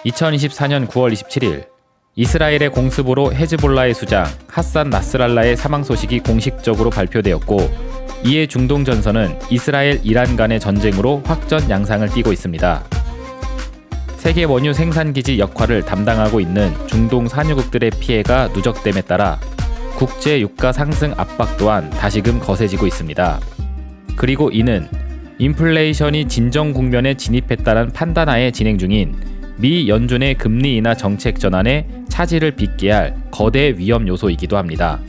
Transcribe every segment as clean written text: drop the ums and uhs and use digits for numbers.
2024년 9월 27일 이스라엘의 공습으로 헤즈볼라의 수장 하산 나스랄라의 사망 소식이 공식적으로 발표되었고, 이에 중동 전선은 이스라엘 이란 간의 전쟁으로 확전 양상을 띠고 있습니다. 세계 원유 생산기지 역할을 담당하고 있는 중동 산유국들의 피해가 누적됨에 따라 국제 유가 상승 압박 또한 다시금 거세지고 있습니다. 그리고 이는 인플레이션이 진정 국면에 진입했다는 판단하에 진행 중인 미 연준의 금리 인하 정책 전환에 차질을 빚게 할 거대 위험 요소이기도 합니다.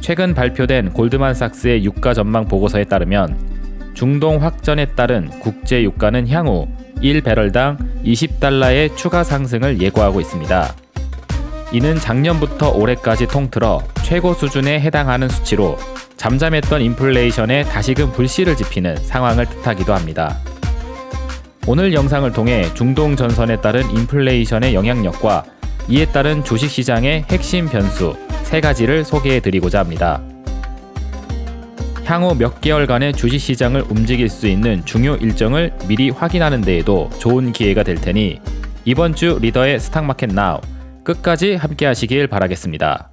최근 발표된 골드만삭스의 유가 전망 보고서에 따르면 중동 확전에 따른 국제 유가는 향후 1배럴당 20달러의 추가 상승을 예고하고 있습니다. 이는 작년부터 올해까지 통틀어 최고 수준에 해당하는 수치로 잠잠했던 인플레이션에 다시금 불씨를 지피는 상황을 뜻하기도 합니다. 오늘 영상을 통해 중동 전선에 따른 인플레이션의 영향력과 이에 따른 주식시장의 핵심 변수 3가지를 소개해드리고자 합니다. 향후 몇 개월간의 주식시장을 움직일 수 있는 중요 일정을 미리 확인하는 데에도 좋은 기회가 될 테니 이번 주 리더의 스탁마켓 나우 끝까지 함께 하시길 바라겠습니다.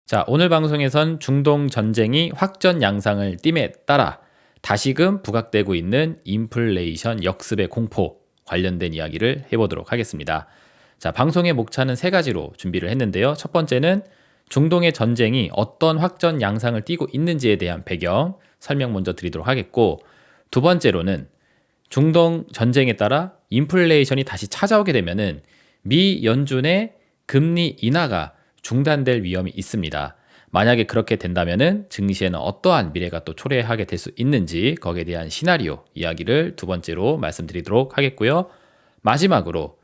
자, 오늘 방송에선 중동 전쟁이 확전 양상을 띠에 따라 다시금 부각되고 있는 인플레이션 역습의 공포 관련된 이야기를 해보도록 하겠습니다. 자, 방송의 목차는 3가지로 준비를 했는데요. 첫 번째는 중동의 전쟁이 어떤 확전 양상을 띠고 있는지에 대한 배경 설명 먼저 드리도록 하겠고, 두 번째로는 중동 전쟁에 따라 인플레이션이 다시 찾아오게 되면은 미 연준의 금리 인하가 중단될 위험이 있습니다. 만약에 그렇게 된다면은 증시에는 어떠한 미래가 또 초래하게 될 수 있는지 거기에 대한 시나리오 이야기를 두 번째로 말씀드리도록 하겠고요. 마지막으로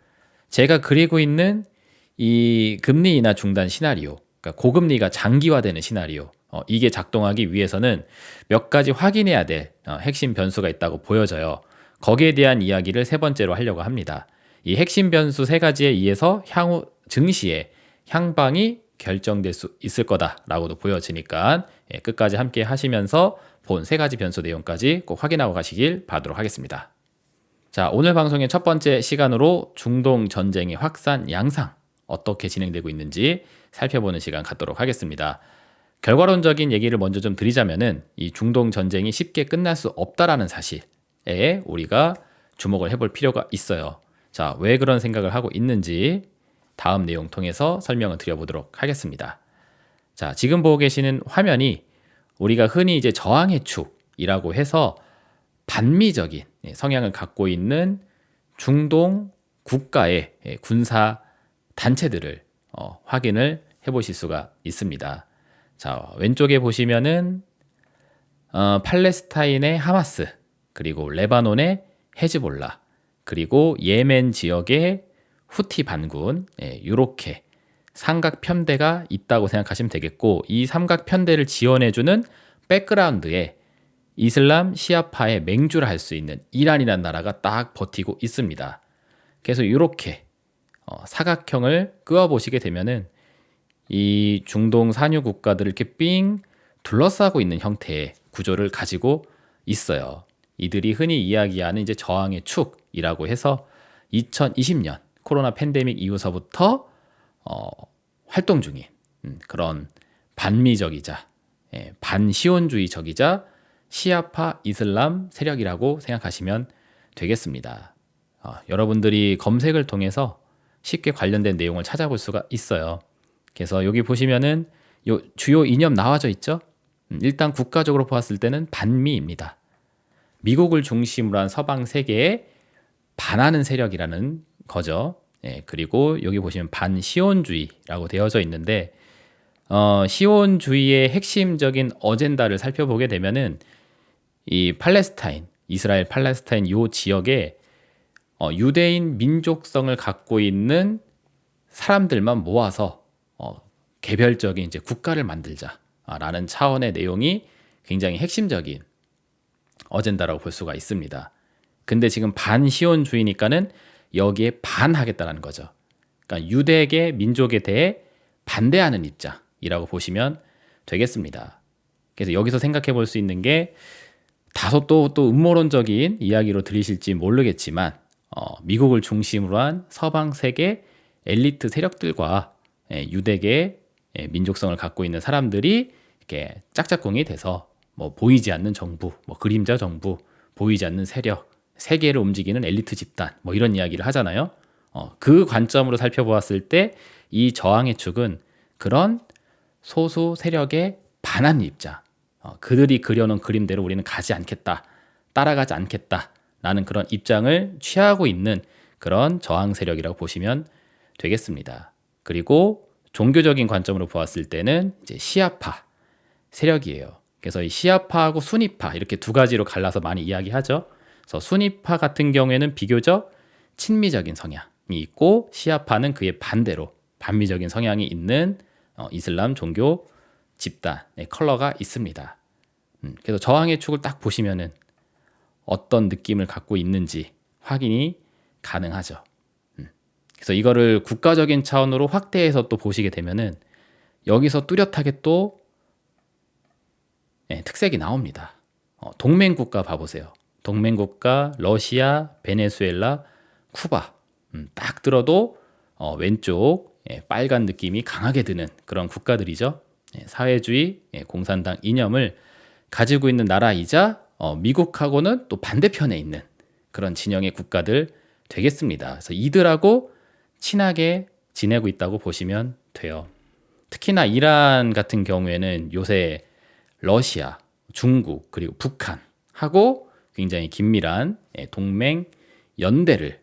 제가 그리고 있는 이 금리 인하 중단 시나리오, 그러니까 고금리가 장기화되는 시나리오, 이게 작동하기 위해서는 몇 가지 확인해야 될 핵심 변수가 있다고 보여져요. 거기에 대한 이야기를 3번째로 하려고 합니다. 이 핵심 변수 3가지에 의해서 향후 증시의 향방이 결정될 수 있을 거다라고도 보여지니까 끝까지 함께 하시면서 본 3가지 변수 내용까지 꼭 확인하고 가시길 바라도록 하겠습니다. 자, 오늘 방송의 첫 번째 시간으로 중동 전쟁의 확산 양상 어떻게 진행되고 있는지 살펴보는 시간 갖도록 하겠습니다. 결과론적인 얘기를 먼저 좀 드리자면은 이 중동 전쟁이 쉽게 끝날 수 없다라는 사실에 우리가 주목을 해볼 필요가 있어요. 자, 왜 그런 생각을 하고 있는지 다음 내용 통해서 설명을 드려보도록 하겠습니다. 자, 지금 보고 계시는 화면이 우리가 흔히 이제 저항의 축이라고 해서 반미적인 성향을 갖고 있는 중동 국가의 군사 단체들을 확인을 해보실 수가 있습니다. 자, 왼쪽에 보시면은 팔레스타인의 하마스, 그리고 레바논의 헤즈볼라, 그리고 예멘 지역의 후티 반군, 이렇게 삼각 편대가 있다고 생각하시면 되겠고, 이 삼각 편대를 지원해주는 백그라운드에 이슬람 시아파의 맹주를 할 수 있는 이란이라는 나라가 딱 버티고 있습니다. 그래서 이렇게 사각형을 그어보시게 되면은 이 중동 산유 국가들을 이렇게 삥 둘러싸고 있는 형태의 구조를 가지고 있어요. 이들이 흔히 이야기하는 이제 저항의 축이라고 해서 2020년 코로나 팬데믹 이후서부터 활동 중인 그런 반미적이자 반시온주의적이자 시아파 이슬람 세력이라고 생각하시면 되겠습니다. 여러분들이 검색을 통해서 쉽게 관련된 내용을 찾아볼 수가 있어요. 그래서 여기 보시면은 요 주요 이념 나와져 있죠? 일단 국가적으로 보았을 때는 반미입니다. 미국을 중심으로 한 서방 세계에 반하는 세력이라는 거죠. 그리고 여기 보시면 반시온주의라고 되어져 있는데, 시온주의의 핵심적인 어젠다를 살펴보게 되면은 이 팔레스타인, 이스라엘 팔레스타인 요 지역에 유대인 민족성을 갖고 있는 사람들만 모아서 개별적인 이제 국가를 만들자라는 차원의 내용이 굉장히 핵심적인 어젠다라고 볼 수가 있습니다. 근데 지금 반시온주의니까는 여기에 반하겠다는 거죠. 그러니까 유대계 민족에 대해 반대하는 입장이라고 보시면 되겠습니다. 그래서 여기서 생각해 볼 수 있는 게 다소 또 음모론적인 이야기로 들리실지 모르겠지만 미국을 중심으로 한 서방 세계 엘리트 세력들과 유대계 민족성을 갖고 있는 사람들이 이렇게 짝짝꿍이 돼서 뭐 보이지 않는 정부, 뭐 그림자 정부, 보이지 않는 세력, 세계를 움직이는 엘리트 집단, 뭐 이런 이야기를 하잖아요. 그 관점으로 살펴보았을 때 이 저항의 축은 그런 소수 세력에 반한 입장, 그들이 그려놓은 그림대로 우리는 가지 않겠다, 따라가지 않겠다라는 그런 입장을 취하고 있는 그런 저항 세력이라고 보시면 되겠습니다. 그리고 종교적인 관점으로 보았을 때는 이제 시아파 세력이에요. 그래서 이 시아파하고 순위파 이렇게 두 가지로 갈라서 많이 이야기하죠. 그래서 순위파 같은 경우에는 비교적 친미적인 성향이 있고 시아파는 그의 반대로 반미적인 성향이 있는 이슬람 종교 집단의 컬러가 있습니다. 그래서 저항의 축을 딱 보시면은 어떤 느낌을 갖고 있는지 확인이 가능하죠. 그래서 이거를 국가적인 차원으로 확대해서 또 보시게 되면은 여기서 뚜렷하게 또 특색이 나옵니다. 동맹국가 봐보세요. 동맹국가 러시아, 베네수엘라, 쿠바. 딱 들어도 왼쪽 빨간 느낌이 강하게 드는 그런 국가들이죠. 사회주의 공산당 이념을 가지고 있는 나라이자 미국하고는 또 반대편에 있는 그런 진영의 국가들 되겠습니다. 그래서 이들하고 친하게 지내고 있다고 보시면 돼요. 특히나 이란 같은 경우에는 요새 러시아, 중국 그리고 북한하고 굉장히 긴밀한 동맹 연대를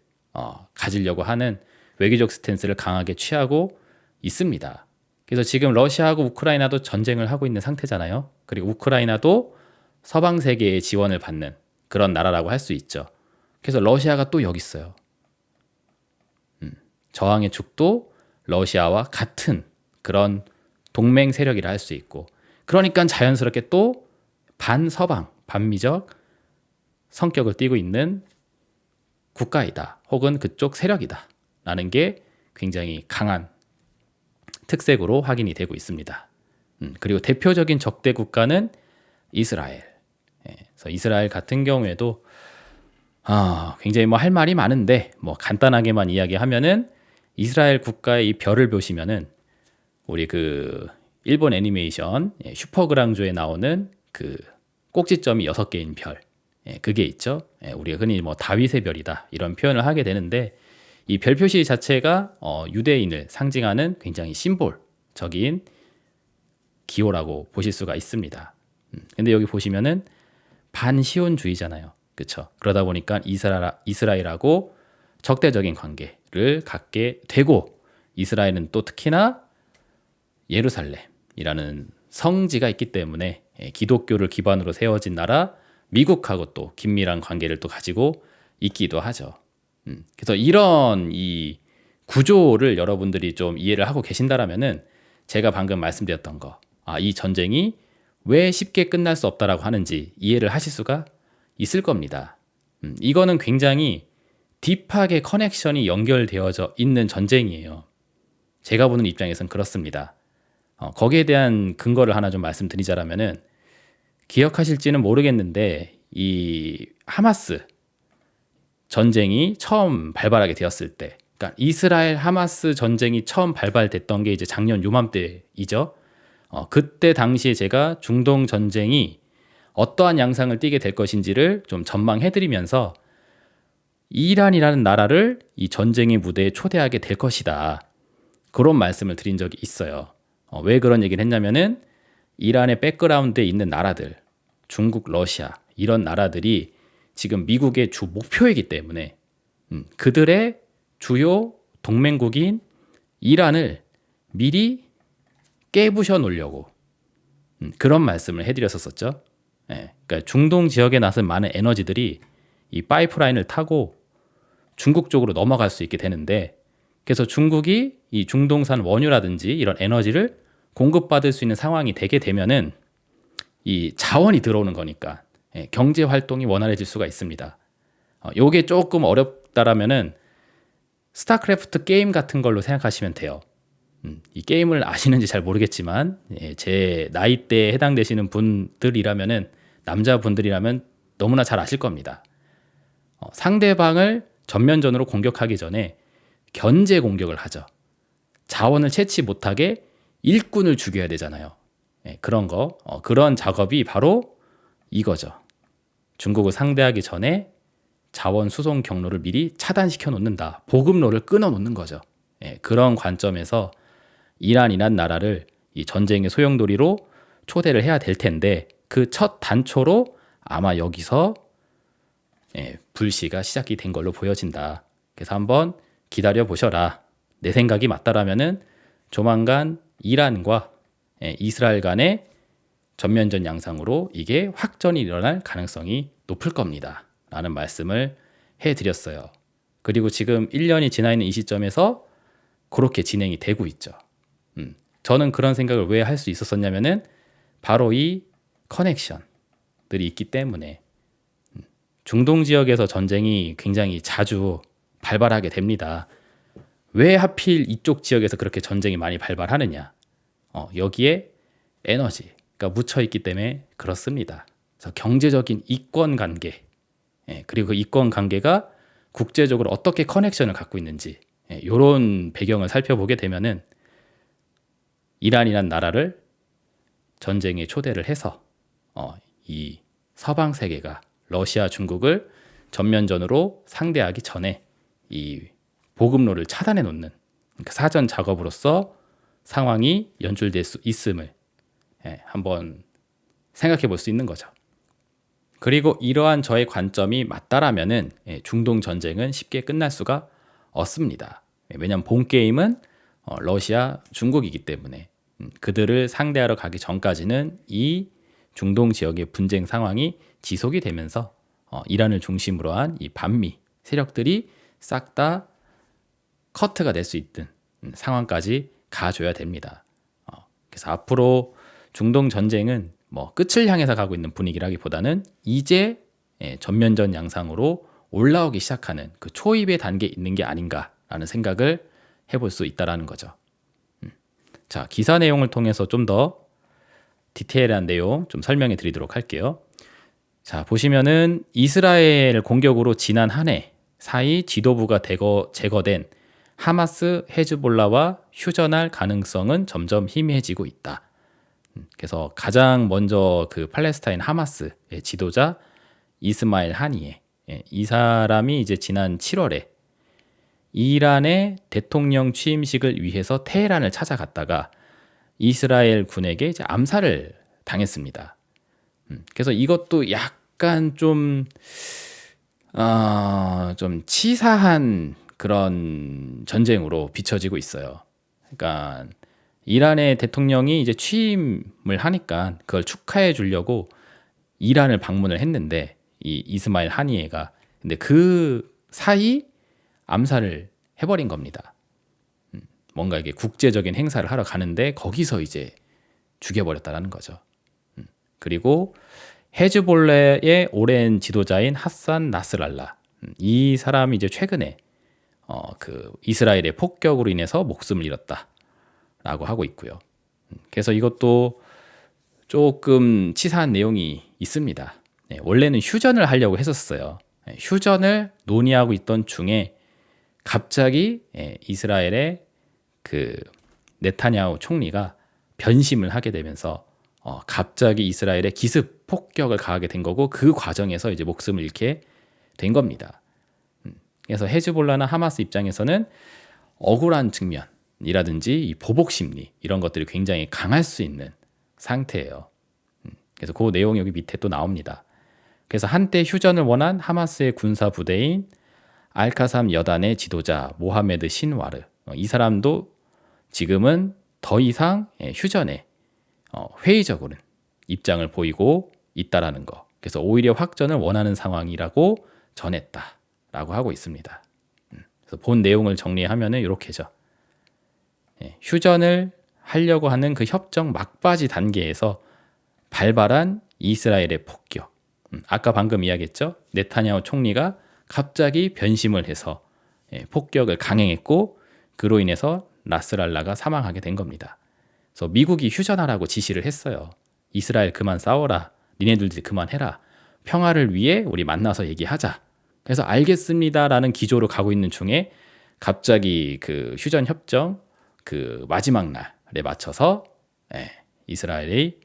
가지려고 하는 외교적 스탠스를 강하게 취하고 있습니다. 그래서 지금 러시아하고 우크라이나도 전쟁을 하고 있는 상태잖아요. 그리고 우크라이나도 서방 세계의 지원을 받는 그런 나라라고 할 수 있죠. 그래서 러시아가 또 여기 있어요. 저항의 축도 러시아와 같은 그런 동맹 세력이라 할 수 있고, 그러니까 자연스럽게 또 반서방, 반미적 성격을 띠고 있는 국가이다, 혹은 그쪽 세력이다 라는 게 굉장히 강한 특색으로 확인이 되고 있습니다. 그리고 대표적인 적대 국가는 이스라엘. 그래서 이스라엘 같은 경우에도 굉장히 뭐 할 말이 많은데 뭐 간단하게만 이야기하면은 이스라엘 국가의 이 별을 보시면은 우리 그 일본 애니메이션 슈퍼그랑조에 나오는 그 꼭지점이 6개인 별, 그게 있죠. 우리가 흔히 뭐 다윗의 별이다 이런 표현을 하게 되는데, 이 별 표시 자체가 유대인을 상징하는 굉장히 심볼적인 기호라고 보실 수가 있습니다. 근데 여기 보시면은 반시온주의잖아요. 그렇죠? 그러다 보니까 이스라엘하고 적대적인 관계를 갖게 되고, 이스라엘은 또 특히나 예루살렘이라는 성지가 있기 때문에 기독교를 기반으로 세워진 나라 미국하고 또 긴밀한 관계를 또 가지고 있기도 하죠. 그래서 이런 이 구조를 여러분들이 좀 이해를 하고 계신다라면은 제가 방금 말씀드렸던 거, 이 전쟁이 왜 쉽게 끝날 수 없다라고 하는지 이해를 하실 수가 있을 겁니다. 이거는 굉장히 딥하게 커넥션이 연결되어져 있는 전쟁이에요. 제가 보는 입장에선 그렇습니다. 거기에 대한 근거를 하나 좀 말씀드리자라면은, 기억하실지는 모르겠는데 이 하마스 전쟁이 처음 발발하게 되었을 때, 그러니까 이스라엘 하마스 전쟁이 처음 발발됐던 게 이제 작년 요맘때이죠. 그때 당시에 제가 중동 전쟁이 어떠한 양상을 띠게 될 것인지를 좀 전망해드리면서 이란이라는 나라를 이 전쟁의 무대에 초대하게 될 것이다, 그런 말씀을 드린 적이 있어요. 왜 그런 얘기를 했냐면은 이란의 백그라운드에 있는 나라들, 중국, 러시아 이런 나라들이 지금 미국의 주 목표이기 때문에 그들의 주요 동맹국인 이란을 미리 깨부셔 놓으려고 그런 말씀을 해드렸었죠. 그러니까 중동 지역에 나선 많은 에너지들이 이 파이프라인을 타고 중국 쪽으로 넘어갈 수 있게 되는데, 그래서 중국이 이 중동산 원유라든지 이런 에너지를 공급받을 수 있는 상황이 되게 되면은 이 자원이 들어오는 거니까 경제 활동이 원활해질 수가 있습니다. 요게 조금 어렵다라면은 스타크래프트 게임 같은 걸로 생각하시면 돼요. 이 게임을 아시는지 잘 모르겠지만 제 나이대에 해당되시는 분들이라면은, 남자분들이라면 너무나 잘 아실 겁니다. 상대방을 전면전으로 공격하기 전에 견제 공격을 하죠. 자원을 채취 못하게 일꾼을 죽여야 되잖아요. 그런 작업이 바로 이거죠. 중국을 상대하기 전에 자원 수송 경로를 미리 차단시켜 놓는다. 보급로를 끊어 놓는 거죠. 그런 관점에서 이란이란 나라를 이 전쟁의 소용돌이로 초대를 해야 될 텐데 그 첫 단초로 아마 여기서 불씨가 시작이 된 걸로 보여진다. 그래서 한번 기다려 보셔라. 내 생각이 맞다라면은 조만간 이란과 이스라엘 간의 전면전 양상으로 이게 확전이 일어날 가능성이 높을 겁니다. 라는 말씀을 해드렸어요. 그리고 지금 1년이 지나 있는 이 시점에서 그렇게 진행이 되고 있죠. 저는 그런 생각을 왜 할 수 있었었냐면은 바로 이 커넥션들이 있기 때문에 중동 지역에서 전쟁이 굉장히 자주 발발하게 됩니다. 왜 하필 이쪽 지역에서 그렇게 전쟁이 많이 발발하느냐? 여기에 에너지가 묻혀 있기 때문에 그렇습니다. 그래서 경제적인 이권 관계, 그리고 그 이권 관계가 국제적으로 어떻게 커넥션을 갖고 있는지 이런 배경을 살펴보게 되면은 이란이란 나라를 전쟁에 초대를 해서 이 서방 세계가 러시아, 중국을 전면전으로 상대하기 전에 이 보급로를 차단해 놓는 사전 작업으로서 상황이 연출될 수 있음을 한번 생각해 볼 수 있는 거죠. 그리고 이러한 저의 관점이 맞다라면은 중동 전쟁은 쉽게 끝날 수가 없습니다. 왜냐하면 본 게임은 러시아, 중국이기 때문에 그들을 상대하러 가기 전까지는 이 중동 지역의 분쟁 상황이 지속이 되면서 이란을 중심으로 한 이 반미 세력들이 싹 다 커트가 될 수 있는 상황까지 가줘야 됩니다. 그래서 앞으로 중동 전쟁은 뭐 끝을 향해서 가고 있는 분위기라기보다는 이제 전면전 양상으로 올라오기 시작하는 그 초입의 단계에 있는 게 아닌가라는 생각을 해볼 수 있다라는 거죠. 자, 기사 내용을 통해서 좀 더 디테일한 내용 좀 설명해 드리도록 할게요. 자, 보시면은 이스라엘 공격으로 지난 한 해 사이 지도부가 제거된 하마스, 헤즈볼라와 휴전할 가능성은 점점 희미해지고 있다. 그래서 가장 먼저 그 팔레스타인 하마스의 지도자 이스마일 하니에, 이 사람이 이제 지난 7월에 이란의 대통령 취임식을 위해서 테헤란을 찾아갔다가 이스라엘 군에게 이제 암살을 당했습니다. 그래서 이것도 약간 좀 치사한 그런 전쟁으로 비춰지고 있어요. 그러니까 이란의 대통령이 이제 취임을 하니까 그걸 축하해 주려고 이란을 방문을 했는데 이 이스마일 하니에가 근데 그 사이 암살을 해버린 겁니다. 뭔가 이게 국제적인 행사를 하러 가는데 거기서 이제 죽여버렸다라는 거죠. 그리고 헤즈볼레의 오랜 지도자인 하산 나스랄라, 이 사람이 이제 최근에 그 이스라엘의 폭격으로 인해서 목숨을 잃었다라고 하고 있고요. 그래서 이것도 조금 치사한 내용이 있습니다. 원래는 휴전을 하려고 했었어요. 휴전을 논의하고 있던 중에 갑자기 이스라엘의 그 네타냐후 총리가 변심을 하게 되면서 갑자기 이스라엘에 기습 폭격을 가하게 된 거고 그 과정에서 이제 목숨을 잃게 된 겁니다. 그래서 헤즈볼라나 하마스 입장에서는 억울한 측면이라든지 이 보복 심리 이런 것들이 굉장히 강할 수 있는 상태예요. 그래서 그 내용이 여기 밑에 또 나옵니다. 그래서 한때 휴전을 원한 하마스의 군사 부대인 알카삼 여단의 지도자 모하메드 신와르, 이 사람도 지금은 더 이상 휴전에 회의적으로는 입장을 보이고 있다라는 거. 그래서 오히려 확전을 원하는 상황이라고 전했다라고 하고 있습니다. 그래서 본 내용을 정리하면은 이렇게죠. 휴전을 하려고 하는 그 협정 막바지 단계에서 발발한 이스라엘의 폭격. 아까 방금 이야기했죠. 네타냐후 총리가 갑자기 변심을 해서 폭격을 강행했고 그로 인해서 나스랄라가 사망하게 된 겁니다. 그래서 미국이 휴전하라고 지시를 했어요. 이스라엘 그만 싸워라. 니네들도 그만해라. 평화를 위해 우리 만나서 얘기하자. 그래서 알겠습니다라는 기조로 가고 있는 중에 갑자기 그 휴전 협정 그 마지막 날에 맞춰서 이스라엘이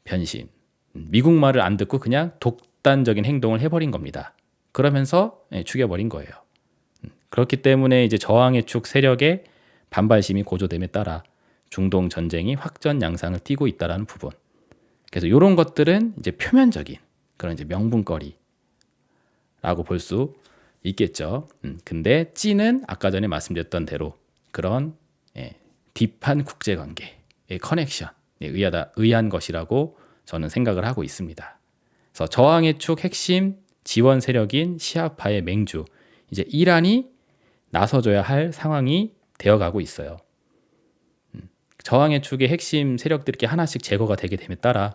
변신, 미국 말을 안 듣고 그냥 독단적인 행동을 해버린 겁니다. 그러면서 죽여버린 거예요. 그렇기 때문에 이제 저항의 축 세력의 반발심이 고조됨에 따라 중동 전쟁이 확전 양상을 띠고 있다라는 부분. 그래서 이런 것들은 이제 표면적인 그런 이제 명분거리라고 볼 수 있겠죠. 근데 찌는 아까 전에 말씀드렸던 대로 그런 딥한 국제관계의 커넥션에 의한 것이라고 저는 생각을 하고 있습니다. 그래서 저항의 축 핵심 지원 세력인 시아파의 맹주, 이제 이란이 나서줘야 할 상황이 되어가고 있어요. 저항의 축의 핵심 세력들이 이렇게 하나씩 제거가 되게 됨에 따라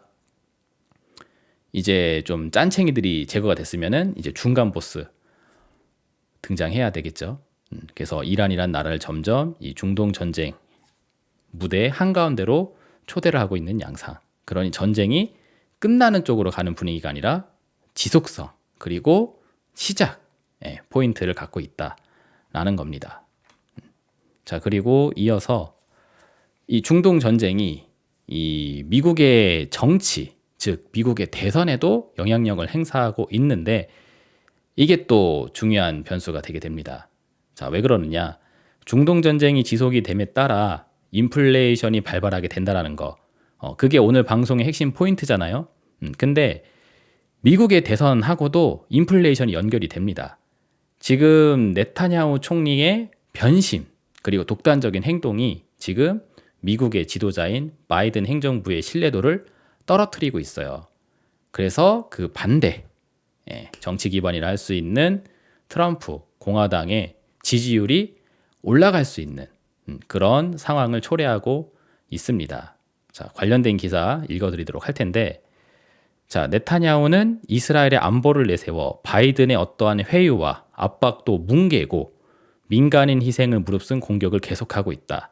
이제 좀 짠챙이들이 제거가 됐으면은 이제 중간 보스 등장해야 되겠죠. 그래서 이란이란 나라를 점점 이 중동 전쟁 무대 한가운데로 초대를 하고 있는 양상. 그러니 전쟁이 끝나는 쪽으로 가는 분위기가 아니라 지속성 그리고 시작 포인트를 갖고 있다라는 겁니다. 자, 그리고 이어서 이 중동 전쟁이 이 미국의 정치, 즉 미국의 대선에도 영향력을 행사하고 있는데 이게 또 중요한 변수가 되게 됩니다. 자, 왜 그러느냐? 중동 전쟁이 지속이 됨에 따라 인플레이션이 발발하게 된다라는 거. 그게 오늘 방송의 핵심 포인트잖아요. 근데 미국의 대선하고도 인플레이션이 연결이 됩니다. 지금 네타냐후 총리의 변심 그리고 독단적인 행동이 지금 미국의 지도자인 바이든 행정부의 신뢰도를 떨어뜨리고 있어요. 그래서 그 반대 정치 기반이라 할 수 있는 트럼프 공화당의 지지율이 올라갈 수 있는 그런 상황을 초래하고 있습니다. 자, 관련된 기사 읽어드리도록 할 텐데, 자, 네타냐후는 이스라엘의 안보를 내세워 바이든의 어떠한 회유와 압박도 뭉개고 민간인 희생을 무릅쓴 공격을 계속하고 있다.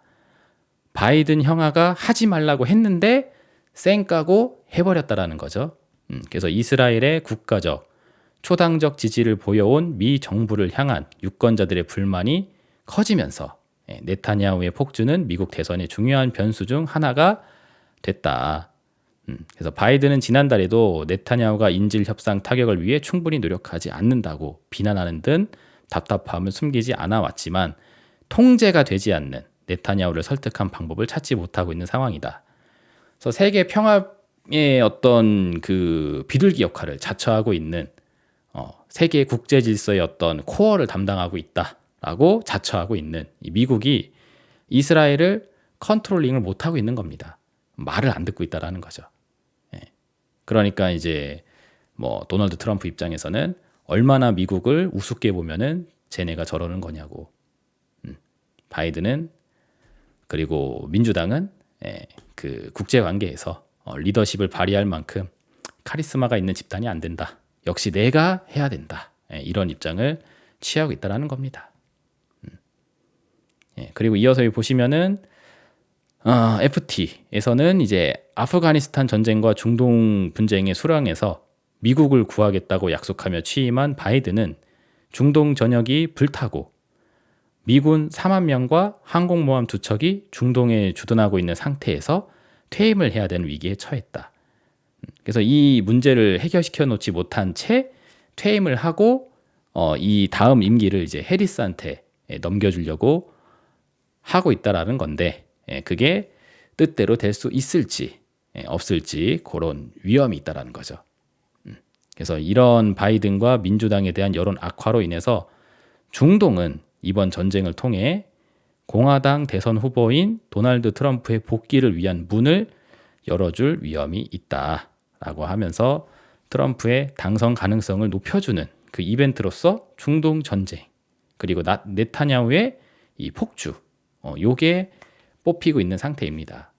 바이든 형아가 하지 말라고 했는데 쌩까고 해버렸다라는 거죠. 그래서 이스라엘의 국가적, 초당적 지지를 보여온 미 정부를 향한 유권자들의 불만이 커지면서 네타냐후의 폭주는 미국 대선의 중요한 변수 중 하나가 됐다. 그래서 바이든은 지난달에도 네타냐후가 인질 협상 타격을 위해 충분히 노력하지 않는다고 비난하는 등 답답함을 숨기지 않아 왔지만 통제가 되지 않는 네타냐후를 설득한 방법을 찾지 못하고 있는 상황이다. 그래서 세계 평화의 어떤 그 비둘기 역할을 자처하고 있는 세계 국제 질서의 어떤 코어를 담당하고 있다라고 자처하고 있는 이 미국이 이스라엘을 컨트롤링을 못하고 있는 겁니다. 말을 안 듣고 있다라는 거죠. 그러니까 이제 뭐 도널드 트럼프 입장에서는 얼마나 미국을 우습게 보면은 쟤네가 저러는 거냐고. 바이든은 그리고 민주당은 그 국제 관계에서 리더십을 발휘할 만큼 카리스마가 있는 집단이 안 된다. 역시 내가 해야 된다. 이런 입장을 취하고 있다라는 겁니다. 그리고 이어서 보시면은 FT에서는 이제 아프가니스탄 전쟁과 중동 분쟁의 수렁에서 미국을 구하겠다고 약속하며 취임한 바이든은 중동 전역이 불타고 미군 4만 명과 항공모함 2척이 중동에 주둔하고 있는 상태에서 퇴임을 해야 되는 위기에 처했다. 그래서 이 문제를 해결시켜 놓지 못한 채 퇴임을 하고 이 다음 임기를 이제 해리스한테 넘겨주려고 하고 있다라는 건데 그게 뜻대로 될 수 있을지 없을지 그런 위험이 있다라는 거죠. 그래서 이런 바이든과 민주당에 대한 여론 악화로 인해서 중동은 이번 전쟁을 통해 공화당 대선 후보인 도널드 트럼프의 복귀를 위한 문을 열어줄 위험이 있다라고 하면서 트럼프의 당선 가능성을 높여주는 그 이벤트로서 중동 전쟁 그리고 네타냐후의 이 폭주 요게 뽑히고 있는 상태입니다.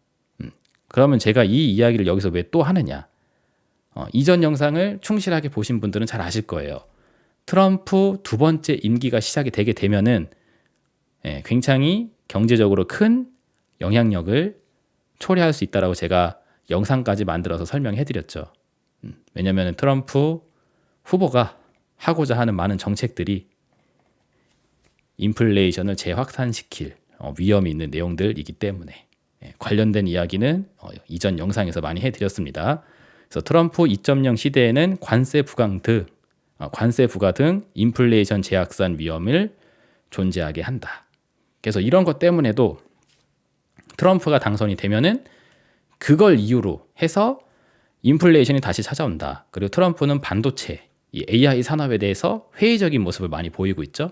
그러면 제가 이 이야기를 여기서 왜 또 하느냐? 이전 영상을 충실하게 보신 분들은 잘 아실 거예요. 트럼프 두 번째 임기가 시작이 되게 되면은 굉장히 경제적으로 큰 영향력을 초래할 수 있다라고 제가 영상까지 만들어서 설명해 드렸죠. 왜냐하면 트럼프 후보가 하고자 하는 많은 정책들이 인플레이션을 재확산시킬 위험이 있는 내용들이기 때문에 관련된 이야기는 이전 영상에서 많이 해드렸습니다. 그래서 트럼프 2.0 시대에는 관세 부과 등 인플레이션 재확산 위험을 존재하게 한다. 그래서 이런 것 때문에도 트럼프가 당선이 되면은 그걸 이유로 해서 인플레이션이 다시 찾아온다. 그리고 트럼프는 반도체, 이 AI 산업에 대해서 회의적인 모습을 많이 보이고 있죠.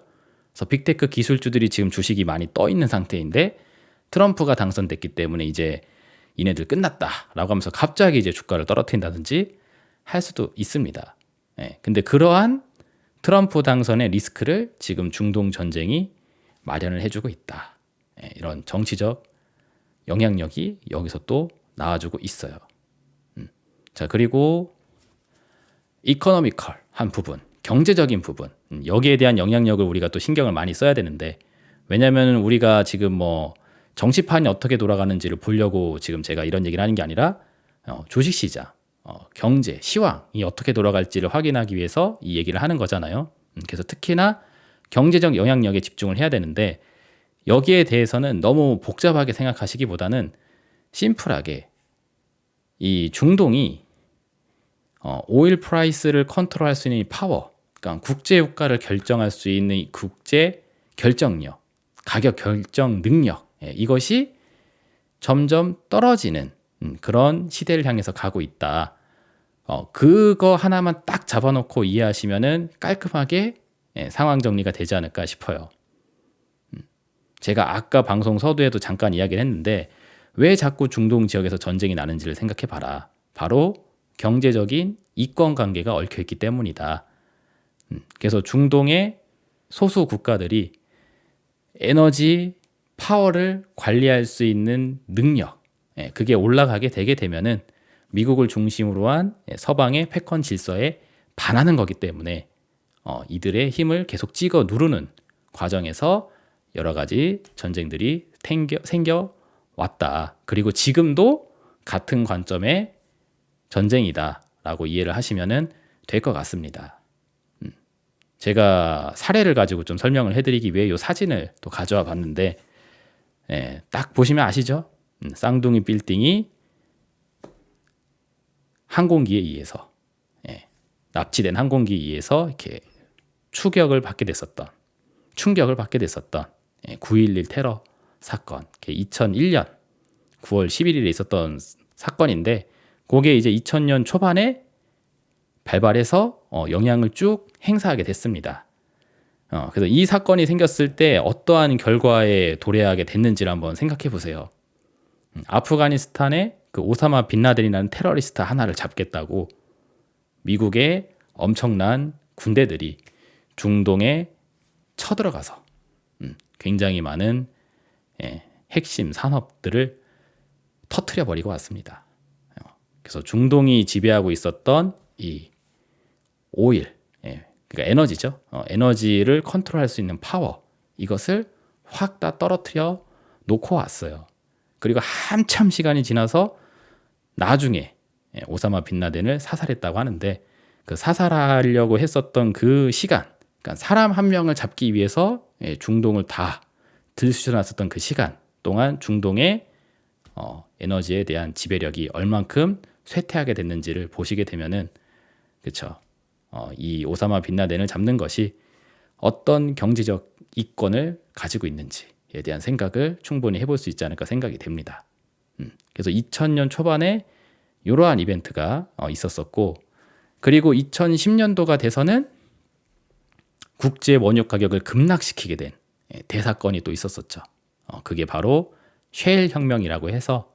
그래서 빅테크 기술주들이 지금 주식이 많이 떠 있는 상태인데 트럼프가 당선됐기 때문에 이제 이네들 끝났다라고 하면서 갑자기 이제 주가를 떨어뜨린다든지 할 수도 있습니다. 근데 그러한 트럼프 당선의 리스크를 지금 중동 전쟁이 마련을 해주고 있다. 이런 정치적 영향력이 여기서 또 나와주고 있어요. 자, 그리고 이코노미컬한 부분, 경제적인 부분, 여기에 대한 영향력을 우리가 또 신경을 많이 써야 되는데, 왜냐하면 우리가 지금 뭐 정치판이 어떻게 돌아가는지를 보려고 지금 제가 이런 얘기를 하는 게 아니라 주식시장, 경제, 시황이 어떻게 돌아갈지를 확인하기 위해서 이 얘기를 하는 거잖아요. 그래서 특히나 경제적 영향력에 집중을 해야 되는데, 여기에 대해서는 너무 복잡하게 생각하시기보다는 심플하게 이 중동이 오일 프라이스를 컨트롤할 수 있는 이 파워, 그러니까 국제 유가를 결정할 수 있는 이 국제 결정력, 가격 결정 능력, 이것이 점점 떨어지는 그런 시대를 향해서 가고 있다. 그거 하나만 딱 잡아놓고 이해하시면은 깔끔하게 상황 정리가 되지 않을까 싶어요. 제가 아까 방송 서두에도 잠깐 이야기를 했는데 왜 자꾸 중동 지역에서 전쟁이 나는지를 생각해 봐라. 바로 경제적인 이권 관계가 얽혀 있기 때문이다. 그래서 중동의 소수 국가들이 에너지 파워를 관리할 수 있는 능력, 그게 올라가게 되게 되면은 미국을 중심으로 한 서방의 패권 질서에 반하는 거기 때문에 이들의 힘을 계속 찍어 누르는 과정에서 여러 가지 전쟁들이 생겨 왔다. 그리고 지금도 같은 관점의 전쟁이다라고 이해를 하시면 될 것 같습니다. 제가 사례를 가지고 좀 설명을 해드리기 위해 이 사진을 또 가져와 봤는데, 딱 보시면 아시죠? 쌍둥이 빌딩이 항공기에 의해서 납치된 항공기에 의해서 이렇게 충격을 받게 됐었던 9.11 테러 사건, 2001년 9월 11일에 있었던 사건인데, 그게 이제 2000년 초반에 발발해서 영향을 쭉 행사하게 됐습니다. 그래서 이 사건이 생겼을 때 어떠한 결과에 도래하게 됐는지를 한번 생각해 보세요. 아프가니스탄에 그 오사마 빈라덴이라는 테러리스트 하나를 잡겠다고 미국의 엄청난 군대들이 중동에 쳐들어가서 굉장히 많은 핵심 산업들을 터트려 버리고 왔습니다. 그래서 중동이 지배하고 있었던 이 오일, 그러니까 에너지죠. 에너지를 컨트롤할 수 있는 파워, 이것을 확 다 떨어뜨려 놓고 왔어요. 그리고 한참 시간이 지나서 나중에 오사마 빈라덴을 사살했다고 하는데, 그 사살하려고 했었던 그 시간, 그러니까 사람 한 명을 잡기 위해서 중동을 다 들쑤셔놨었던 그 시간 동안 중동의 에너지에 대한 지배력이 얼만큼 쇠퇴하게 됐는지를 보시게 되면은, 그렇죠. 이 오사마 빈라덴을 잡는 것이 어떤 경제적 이권을 가지고 있는지에 대한 생각을 충분히 해볼 수 있지 않을까 생각이 됩니다. 그래서 2000년 초반에 이러한 이벤트가 있었었고, 그리고 2010년도가 돼서는 국제 원유 가격을 급락시키게 된 대사건이 또 있었었죠. 그게 바로 셰일 혁명이라고 해서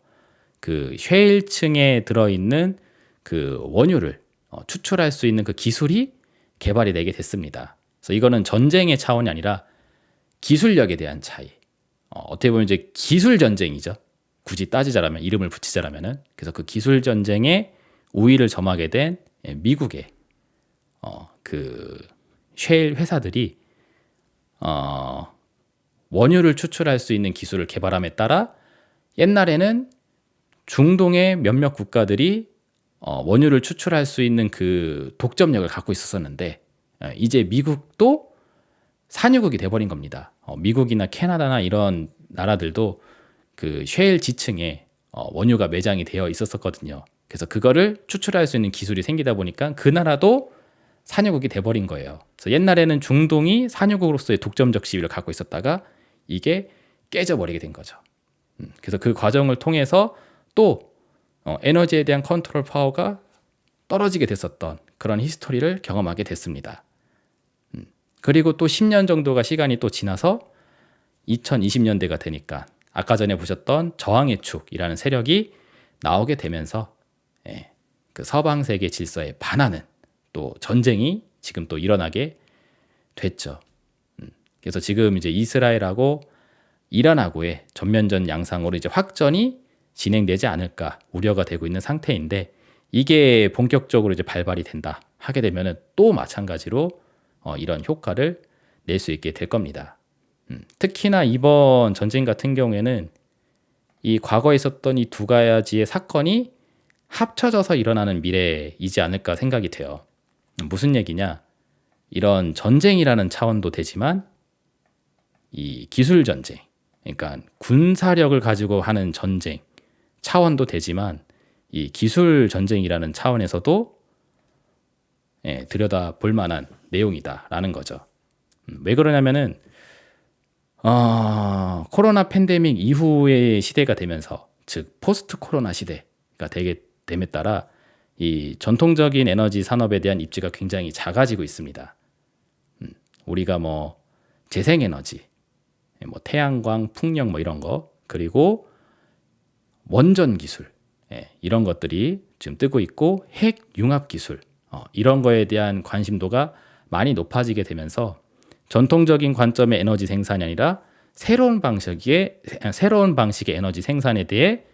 그 셰일층에 들어있는 그 원유를 추출할 수 있는 그 기술이 개발이 되게 됐습니다. 그래서 이거는 전쟁의 차원이 아니라 기술력에 대한 차이. 어떻게 보면 이제 기술 전쟁이죠. 굳이 따지자라면, 이름을 붙이자라면은. 그래서 그 기술 전쟁에 우위를 점하게 된 미국의 그 셰일 회사들이 원유를 추출할 수 있는 기술을 개발함에 따라 옛날에는 중동의 몇몇 국가들이 원유를 추출할 수 있는 그 독점력을 갖고 있었었는데 이제 미국도 산유국이 돼버린 겁니다. 미국이나 캐나다나 이런 나라들도 그 셰일 지층에 원유가 매장이 되어 있었거든요. 그래서 그거를 추출할 수 있는 기술이 생기다 보니까 그 나라도 산유국이 돼버린 거예요. 그래서 옛날에는 중동이 산유국으로서의 독점적 지위를 갖고 있었다가 이게 깨져버리게 된 거죠. 그래서 그 과정을 통해서 또 에너지에 대한 컨트롤 파워가 떨어지게 됐었던 그런 히스토리를 경험하게 됐습니다. 그리고 또 10년 정도가 시간이 또 지나서 2020년대가 되니까 아까 전에 보셨던 저항의 축이라는 세력이 나오게 되면서 그 서방 세계 질서에 반하는 또 전쟁이 지금 또 일어나게 됐죠. 그래서 지금 이제 이스라엘하고 이란하고의 전면전 양상으로 이제 확전이 진행되지 않을까 우려가 되고 있는 상태인데 이게 본격적으로 이제 발발이 된다 하게 되면은 또 마찬가지로 이런 효과를 낼 수 있게 될 겁니다. 특히나 이번 전쟁 같은 경우에는 이 과거에 있었던 이 두 가지의 사건이 합쳐져서 일어나는 미래이지 않을까 생각이 돼요. 무슨 얘기냐? 이런 전쟁이라는 차원도 되지만 이 기술 전쟁, 그러니까 군사력을 가지고 하는 전쟁 차원도 되지만 이 기술 전쟁이라는 차원에서도 들여다 볼 만한 내용이다라는 거죠. 왜 그러냐면은 코로나 팬데믹 이후의 시대가 되면서 즉 포스트 코로나 시대가 되게 됨에 따라 이 전통적인 에너지 산업에 대한 입지가 굉장히 작아지고 있습니다. 우리가 뭐 재생에너지, 뭐 태양광, 풍력 뭐 이런 거 그리고 원전 기술 이런 것들이 지금 뜨고 있고 핵 융합 기술 이런 거에 대한 관심도가 많이 높아지게 되면서 전통적인 관점의 에너지 생산이 아니라 새로운 방식의 에너지 생산에 대해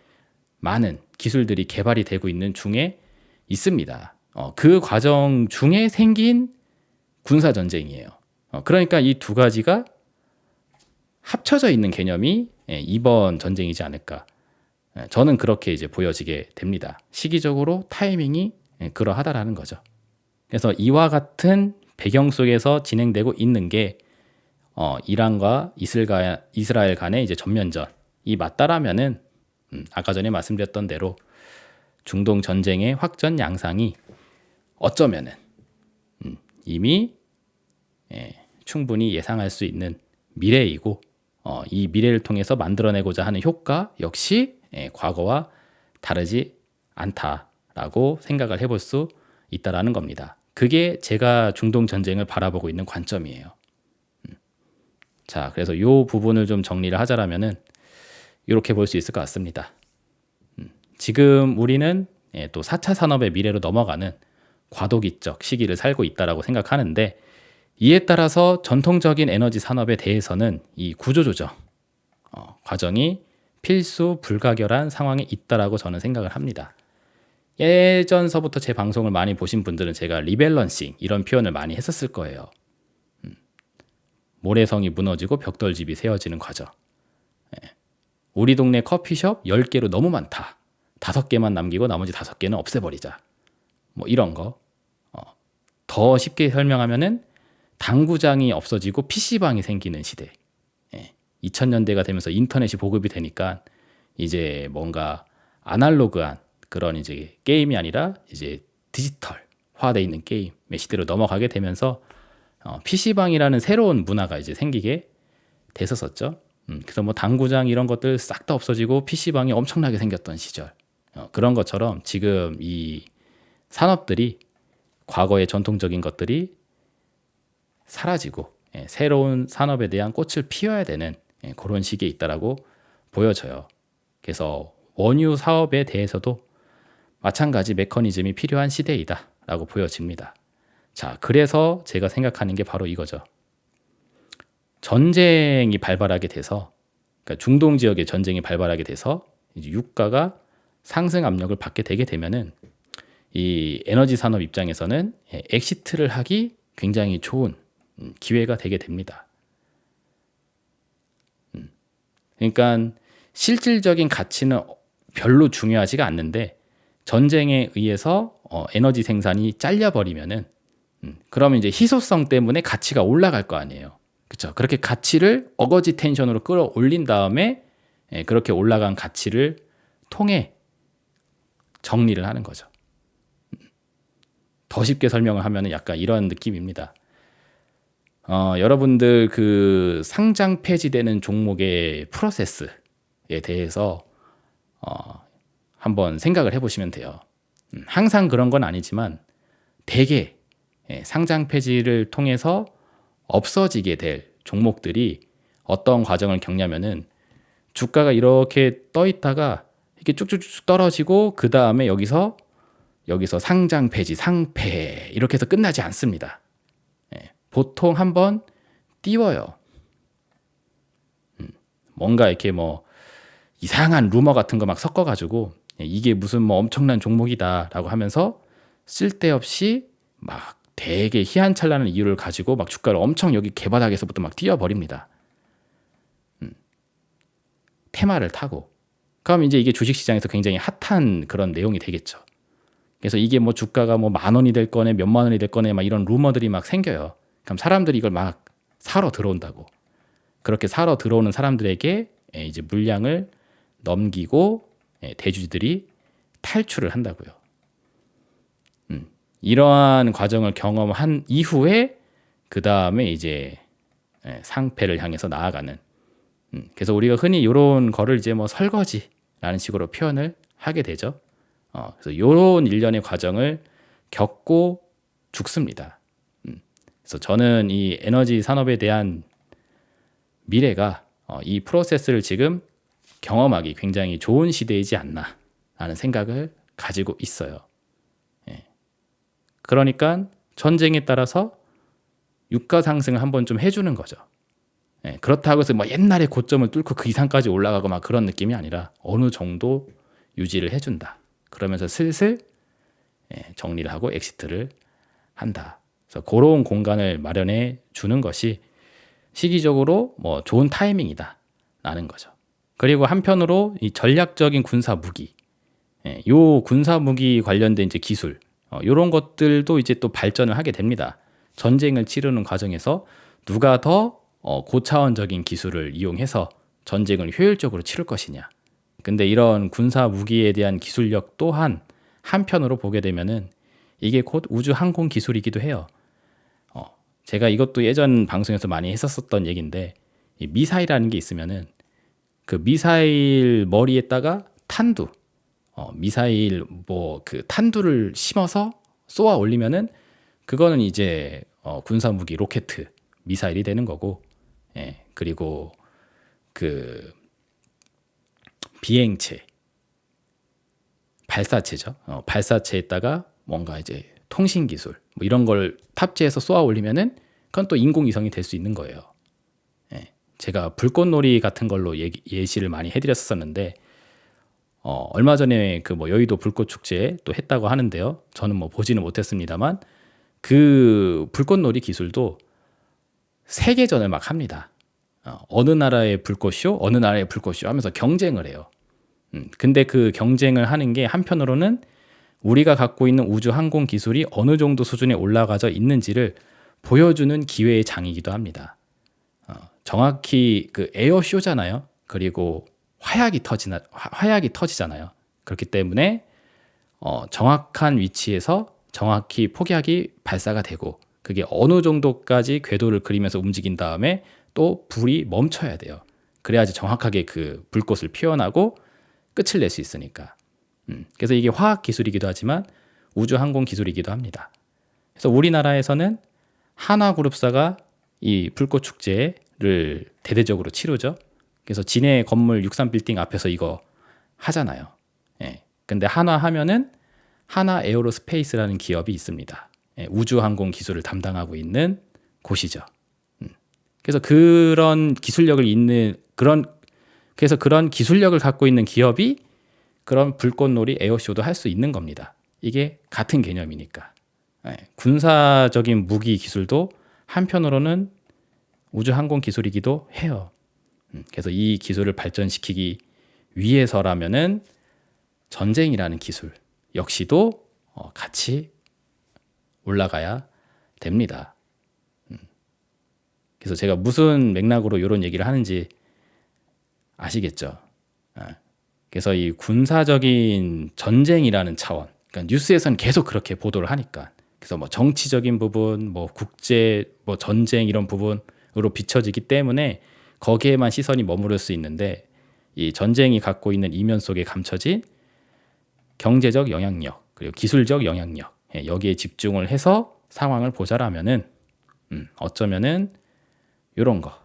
많은 기술들이 개발이 되고 있는 중에 있습니다. 그 과정 중에 생긴 군사 전쟁이에요. 그러니까 이 두 가지가 합쳐져 있는 개념이 이번 전쟁이지 않을까. 저는 그렇게 이제 보여지게 됩니다. 시기적으로 타이밍이 그러하다라는 거죠. 그래서 이와 같은 배경 속에서 진행되고 있는 게 이란과 이스라엘 간의 이제 전면전이 맞다라면은 아까 전에 말씀드렸던 대로 중동 전쟁의 확전 양상이 어쩌면은 이미 충분히 예상할 수 있는 미래이고 이 미래를 통해서 만들어내고자 하는 효과 역시 과거와 다르지 않다라고 생각을 해볼 수 있다라는 겁니다. 그게 제가 중동 전쟁을 바라보고 있는 관점이에요. 자, 그래서 이 부분을 좀 정리를 하자라면은 이렇게 볼 수 있을 것 같습니다. 지금 우리는 또 4차 산업의 미래로 넘어가는 과도기적 시기를 살고 있다라고 생각하는데 이에 따라서 전통적인 에너지 산업에 대해서는 이 구조조정 과정이 필수 불가결한 상황에 있다라고 저는 생각을 합니다. 예전서부터 제 방송을 많이 보신 분들은 제가 리밸런싱 이런 표현을 많이 했었을 거예요. 모래성이 무너지고 벽돌집이 세워지는 과정. 우리 동네 커피숍 10개로 너무 많다. 5개만 남기고 나머지 5개는 없애버리자. 뭐 이런 거. 더 쉽게 설명하면은 당구장이 없어지고 PC방이 생기는 시대. 2000년대가 되면서 인터넷이 보급이 되니까 이제 뭔가 아날로그한 그런 이제 게임이 아니라 이제 디지털화되어 있는 게임의 시대로 넘어가게 되면서 PC방이라는 새로운 문화가 이제 생기게 됐었었죠. 그래서 뭐 당구장 이런 것들 싹 다 없어지고 PC방이 엄청나게 생겼던 시절. 그런 것처럼 지금 이 산업들이 과거의 전통적인 것들이 사라지고 새로운 산업에 대한 꽃을 피워야 되는 그런 시기에 있다라고 보여져요. 그래서 원유 사업에 대해서도 마찬가지 메커니즘이 필요한 시대이다라고 보여집니다. 자, 그래서 제가 생각하는 게 바로 이거죠. 전쟁이 발발하게 돼서, 그러니까 중동 지역의 전쟁이 발발하게 돼서 이제 유가가 상승 압력을 받게 되게 되면은 이 에너지 산업 입장에서는 엑시트를 하기 굉장히 좋은 기회가 되게 됩니다. 그러니까 실질적인 가치는 별로 중요하지가 않는데 전쟁에 의해서 에너지 생산이 잘려버리면은 그러면 이제 희소성 때문에 가치가 올라갈 거 아니에요. 그렇죠? 그렇게 가치를 어거지 텐션으로 끌어올린 다음에 그렇게 올라간 가치를 통해 정리를 하는 거죠. 더 쉽게 설명을 하면 약간 이런 느낌입니다. 여러분들 그 상장 폐지되는 종목의 프로세스에 대해서 한번 생각을 해보시면 돼요. 항상 그런 건 아니지만 대개 상장 폐지를 통해서 없어지게 될 종목들이 어떤 과정을 겪냐면은 주가가 이렇게 떠 있다가 이렇게 쭉쭉쭉 떨어지고 그 다음에 여기서 상장 폐지, 상폐 이렇게 해서 끝나지 않습니다. 보통 한번 띄워요. 뭔가 이렇게 뭐 이상한 루머 같은 거 막 섞어가지고 이게 무슨 뭐 엄청난 종목이다라고 하면서 쓸데없이 막 되게 희한찬란한 이유를 가지고 막 주가를 엄청 여기 개바닥에서부터 막 띄워버립니다. 테마를 타고. 그럼 이제 이게 주식시장에서 굉장히 핫한 그런 내용이 되겠죠. 그래서 이게 뭐 주가가 뭐 10,000원이 될 거네, 몇만 원이 될 거네, 막 이런 루머들이 막 생겨요. 그럼 사람들이 이걸 막 사러 들어온다고. 그렇게 사러 들어오는 사람들에게 이제 물량을 넘기고 대주주들이 탈출을 한다고요. 이러한 과정을 경험한 이후에 그 다음에 이제 상패를 향해서 나아가는. 그래서 우리가 흔히 이런 거를 이제 뭐 설거지라는 식으로 표현을 하게 되죠. 그래서 이런 일련의 과정을 겪고 죽습니다. 그래서 저는 이 에너지 산업에 대한 미래가 이 프로세스를 지금 경험하기 굉장히 좋은 시대이지 않나 라는 생각을 가지고 있어요. 그러니까 전쟁에 따라서 유가 상승을 한번 좀 해주는 거죠. 그렇다고 해서 뭐 옛날에 고점을 뚫고 그 이상까지 올라가고 막 그런 느낌이 아니라 어느 정도 유지를 해준다. 그러면서 슬슬 정리를 하고 엑시트를 한다. 그래서 그런 공간을 마련해 주는 것이 시기적으로 뭐 좋은 타이밍이다라는 거죠. 그리고 한편으로 이 전략적인 군사 무기, 요 군사 무기 관련된 이제 기술, 이런 것들도 이제 또 발전을 하게 됩니다. 전쟁을 치르는 과정에서 누가 더 고차원적인 기술을 이용해서 전쟁을 효율적으로 치를 것이냐. 근데 이런 군사 무기에 대한 기술력 또한 한편으로 보게 되면은 이게 곧 우주 항공 기술이기도 해요. 제가 이것도 예전 방송에서 많이 했었던 얘기인데 이 미사일이라는 게 있으면은 그 미사일 머리에다가 탄두, 미사일 뭐 그 탄두를 심어서 쏘아 올리면은 그거는 이제 군사 무기 로켓 미사일이 되는 거고, 그리고 그 비행체 발사체죠. 발사체에다가 뭔가 이제 통신 기술 뭐 이런 걸 탑재해서 쏘아 올리면은 그건 또 인공위성이 될 수 있는 거예요. 제가 불꽃놀이 같은 걸로 예시를 많이 해드렸었는데 얼마 전에 그 뭐 여의도 불꽃 축제 또 했다고 하는데요. 저는 뭐 보지는 못했습니다만 그 불꽃놀이 기술도 세계전을 막 합니다. 어느 나라의 불꽃쇼, 어느 나라의 불꽃쇼 하면서 경쟁을 해요. 근데 그 경쟁을 하는 게 한편으로는 우리가 갖고 있는 우주 항공 기술이 어느 정도 수준에 올라가져 있는지를 보여주는 기회의 장이기도 합니다. 정확히 그 에어쇼잖아요. 그리고 화약이 터지잖아요. 그렇기 때문에 정확한 위치에서 정확히 폭약이 발사가 되고 그게 어느 정도까지 궤도를 그리면서 움직인 다음에 또 불이 멈춰야 돼요. 그래야지 정확하게 그 불꽃을 피워나고 끝을 낼 수 있으니까. 그래서 이게 화학 기술이기도 하지만 우주 항공 기술이기도 합니다. 그래서 우리나라에서는 한화그룹사가 이 불꽃 축제를 대대적으로 치르죠. 그래서 진해 건물 63빌딩 앞에서 이거 하잖아요. 근데 한화 하면은 한화 에어로스페이스라는 기업이 있습니다. 우주 항공 기술을 담당하고 있는 곳이죠. 그래서 그런 기술력을 갖고 있는 기업이 그런 불꽃놀이 에어쇼도 할 수 있는 겁니다. 이게 같은 개념이니까. 군사적인 무기 기술도 한편으로는 우주 항공 기술이기도 해요. 그래서 이 기술을 발전시키기 위해서라면은 전쟁이라는 기술, 역시도 같이 올라가야 됩니다. 그래서 제가 무슨 맥락으로 이런 얘기를 하는지 아시겠죠? 그래서 이 군사적인 전쟁이라는 차원, 그러니까 뉴스에서는 계속 그렇게 보도를 하니까, 그래서 뭐 정치적인 부분, 뭐 국제, 뭐 전쟁 이런 부분으로 비춰지기 때문에 거기에만 시선이 머무를 수 있는데, 이 전쟁이 갖고 있는 이면 속에 감춰진 경제적 영향력 그리고 기술적 영향력, 여기에 집중을 해서 상황을 보자라면은 어쩌면은 이런 거,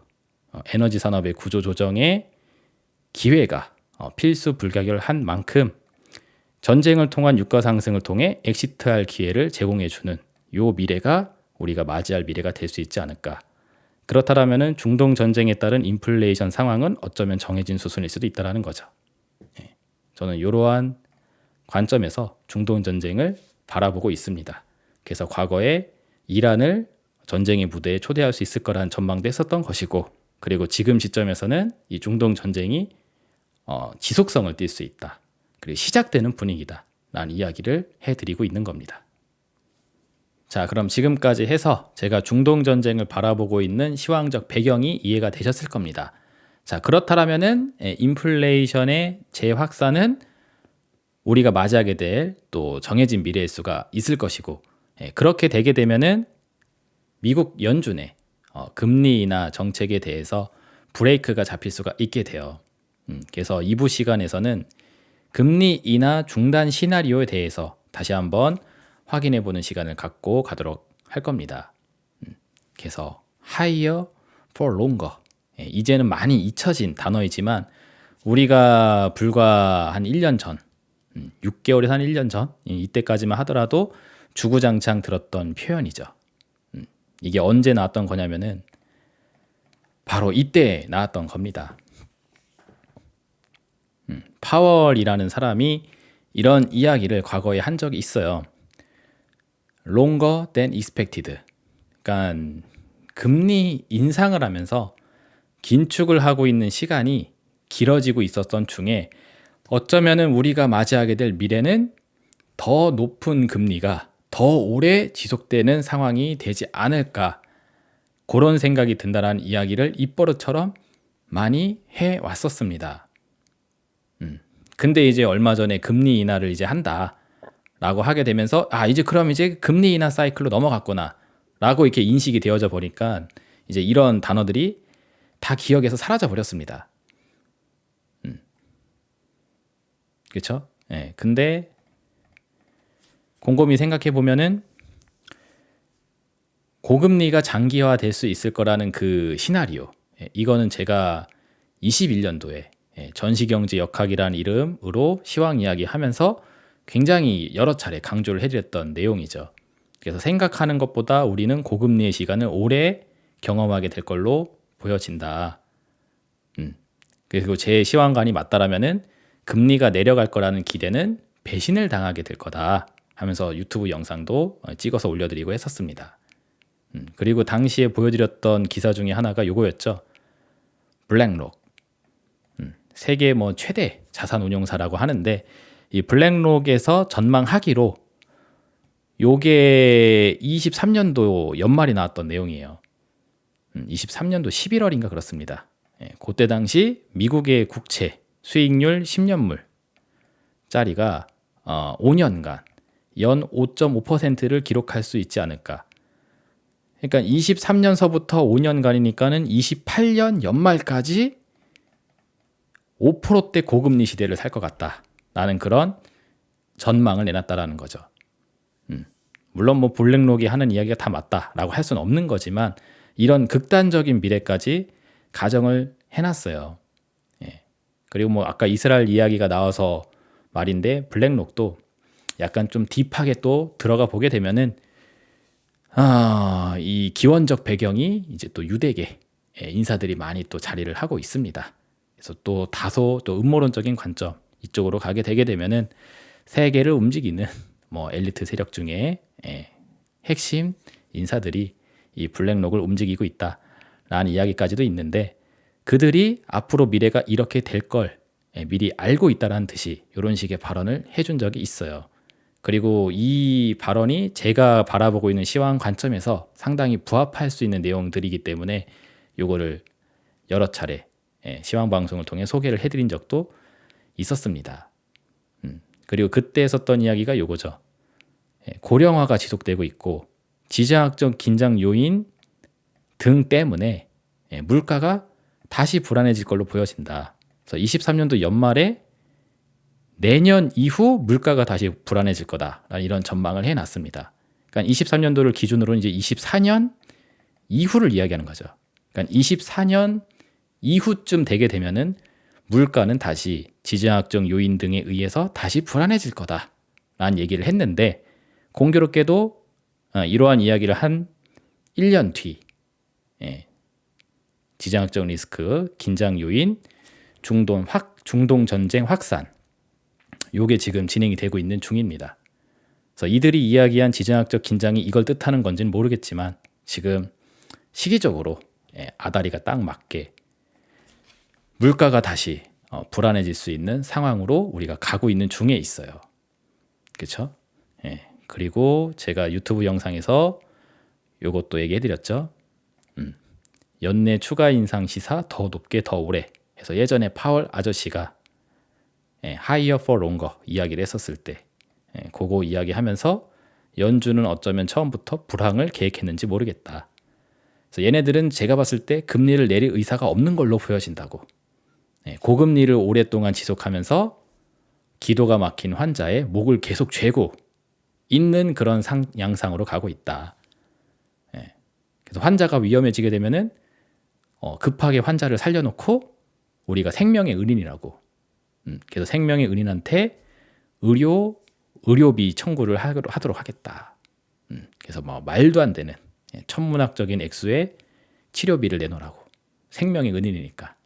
에너지 산업의 구조 조정의 기회가 필수 불가결한 만큼 전쟁을 통한 유가 상승을 통해 엑시트할 기회를 제공해 주는 요 미래가 우리가 맞이할 미래가 될 수 있지 않을까. 그렇다면은 중동 전쟁에 따른 인플레이션 상황은 어쩌면 정해진 수순일 수도 있다라는 거죠. 저는 이러한 관점에서 중동 전쟁을 바라보고 있습니다. 그래서 과거에 이란을 전쟁의 무대에 초대할 수 있을 거라는 전망도 했었던 것이고, 그리고 지금 시점에서는 이 중동 전쟁이 지속성을 띌 수 있다. 그리고 시작되는 분위기다. 라는 이야기를 해드리고 있는 겁니다. 자, 그럼 지금까지 해서 제가 중동 전쟁을 바라보고 있는 시황적 배경이 이해가 되셨을 겁니다. 자, 그렇다면은 인플레이션의 재확산은 우리가 맞이하게 될 또 정해진 미래일 수가 있을 것이고, 그렇게 되게 되면은 미국 연준의 금리 인하 정책에 대해서 브레이크가 잡힐 수가 있게 돼요. 그래서 2부 시간에서는 금리 인하 중단 시나리오에 대해서 다시 한번 확인해 보는 시간을 갖고 가도록 할 겁니다. 그래서 higher for longer, 이제는 많이 잊혀진 단어이지만 우리가 불과 한 1년 전, 6개월에서 한 1년 전 이때까지만 하더라도 주구장창 들었던 표현이죠. 이게 언제 나왔던 거냐면은 바로 이때 나왔던 겁니다. 파월이라는 사람이 이런 이야기를 과거에 한 적이 있어요. Longer than expected. 그러니까 금리 인상을 하면서 긴축을 하고 있는 시간이 길어지고 있었던 중에 어쩌면은 우리가 맞이하게 될 미래는 더 높은 금리가 더 오래 지속되는 상황이 되지 않을까, 그런 생각이 든다라는 이야기를 입버릇처럼 많이 해왔었습니다. 근데 이제 얼마 전에 금리 인하를 이제 한다라고 하게 되면서 이제 그럼 이제 금리 인하 사이클로 넘어갔구나 라고 이렇게 인식이 되어져 버리니까 이제 이런 단어들이 다 기억에서 사라져 버렸습니다. 그렇죠? 예. 근데 곰곰이 생각해 보면은 고금리가 장기화 될 수 있을 거라는 그 시나리오, 이거는 제가 21년도에 전시경제 역학이라는 이름으로 시황 이야기 하면서 굉장히 여러 차례 강조를 해드렸던 내용이죠. 그래서 생각하는 것보다 우리는 고금리의 시간을 오래 경험하게 될 걸로 보여진다. 그리고 제 시황관이 맞다라면은 금리가 내려갈 거라는 기대는 배신을 당하게 될 거다 하면서 유튜브 영상도 찍어서 올려드리고 했었습니다. 그리고 당시에 보여드렸던 기사 중에 하나가 요거였죠. 블랙록. 세계 뭐 최대 자산 운용사라고 하는데 이 블랙록에서 전망하기로 요게 23년도 연말이 나왔던 내용이에요. 23년도 11월인가 그렇습니다. 그때 당시 미국의 국채 수익률 10년물 짜리가 5년간 연 5.5%를 기록할 수 있지 않을까. 그러니까 23년서부터 5년간이니까는 28년 연말까지 5%대 고금리 시대를 살 것 같다라는 그런 전망을 내놨다라는 거죠. 물론 뭐 블랙록이 하는 이야기가 다 맞다라고 할 수는 없는 거지만 이런 극단적인 미래까지 가정을 해놨어요. 그리고 뭐 아까 이스라엘 이야기가 나와서 말인데 블랙록도 약간 좀 딥하게 또 들어가 보게 되면은 이 기원적 배경이 이제 또 유대계 인사들이 많이 또 자리를 하고 있습니다. 그래서 또 다소 또 음모론적인 관점 이쪽으로 가게 되게 되면은 세계를 움직이는 뭐 엘리트 세력 중에 핵심 인사들이 이 블랙록을 움직이고 있다라는 이야기까지도 있는데, 그들이 앞으로 미래가 이렇게 될 걸 미리 알고 있다라는 듯이 이런 식의 발언을 해준 적이 있어요. 그리고 이 발언이 제가 바라보고 있는 시황 관점에서 상당히 부합할 수 있는 내용들이기 때문에 요거를 여러 차례 시황 방송을 통해 소개를 해드린 적도 있었습니다. 그리고 그때 썼던 이야기가 요거죠. 고령화가 지속되고 있고 지정학적 긴장 요인 등 때문에 물가가 다시 불안해질 걸로 보여진다. 그래서 23년도 연말에 내년 이후 물가가 다시 불안해질 거다라는 이런 전망을 해놨습니다. 그러니까 23년도를 기준으로 이제 24년 이후를 이야기하는 거죠. 그러니까 24년 이후쯤 되게 되면은 물가는 다시 지정학적 요인 등에 의해서 다시 불안해질 거다라는 얘기를 했는데 공교롭게도 이러한 이야기를 한 1년 뒤 지정학적 리스크, 긴장 요인, 중동 전쟁 확산 요게 지금 진행이 되고 있는 중입니다. 그래서 이들이 이야기한 지정학적 긴장이 이걸 뜻하는 건지는 모르겠지만 지금 시기적으로 아다리가 딱 맞게 물가가 다시 불안해질 수 있는 상황으로 우리가 가고 있는 중에 있어요. 그렇죠? 그리고 제가 유튜브 영상에서 요것도 얘기해드렸죠. 연내 추가 인상 시사 더 높게 더 오래 해서 예전에 파월 아저씨가 higher for longer 이야기를 했었을 때 그거 이야기하면서 연준은 어쩌면 처음부터 불황을 계획했는지 모르겠다. 그래서 얘네들은 제가 봤을 때 금리를 내릴 의사가 없는 걸로 보여진다고. 고금리를 오랫동안 지속하면서 기도가 막힌 환자의 목을 계속 죄고 있는 그런 양상으로 가고 있다. 그래서 환자가 위험해지게 되면은 급하게 환자를 살려놓고 우리가 생명의 은인이라고. 그래서 생명의 은인한테 의료비 청구를 하도록 하겠다. 그래서 뭐 말도 안 되는 천문학적인 액수의 치료비를 내놓으라고. 생명의 은인이니까.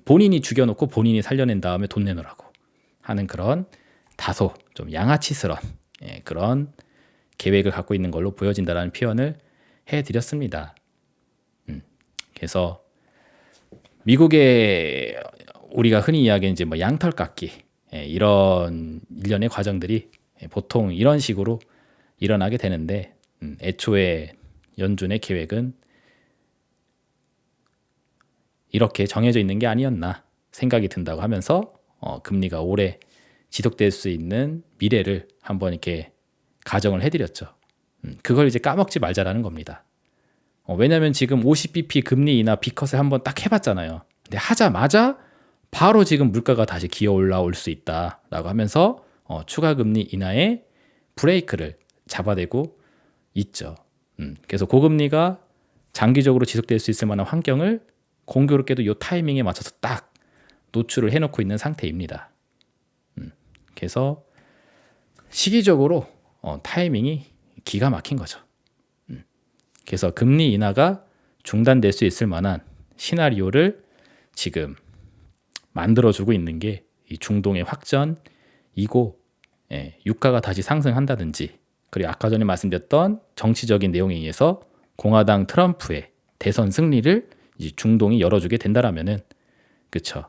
본인이 죽여놓고 본인이 살려낸 다음에 돈 내놓으라고 하는 그런 다소 좀 양아치스러운 그런 계획을 갖고 있는 걸로 보여진다라는 표현을 해드렸습니다. 그래서 미국의 우리가 흔히 이야기하는 이제 뭐 양털 깎기 이런 일련의 과정들이 보통 이런 식으로 일어나게 되는데 애초에 연준의 계획은 이렇게 정해져 있는 게 아니었나 생각이 든다고 하면서 금리가 오래 지속될 수 있는 미래를 한번 이렇게 가정을 해드렸죠. 그걸 이제 까먹지 말자라는 겁니다. 왜냐하면 지금 50bp 금리 인하 B컷을 한번 딱 해봤잖아요. 근데 하자마자 바로 지금 물가가 다시 기어 올라올 수 있다라고 하면서 추가 금리 인하에 브레이크를 잡아대고 있죠. 그래서 고금리가 장기적으로 지속될 수 있을 만한 환경을 공교롭게도 이 타이밍에 맞춰서 딱 노출을 해놓고 있는 상태입니다. 그래서 시기적으로 타이밍이 기가 막힌 거죠. 그래서 금리 인하가 중단될 수 있을 만한 시나리오를 지금 만들어주고 있는 게 이 중동의 확전이고 유가가 다시 상승한다든지 그리고 아까 전에 말씀드렸던 정치적인 내용에 의해서 공화당 트럼프의 대선 승리를 이제 중동이 열어주게 된다라면은 그쵸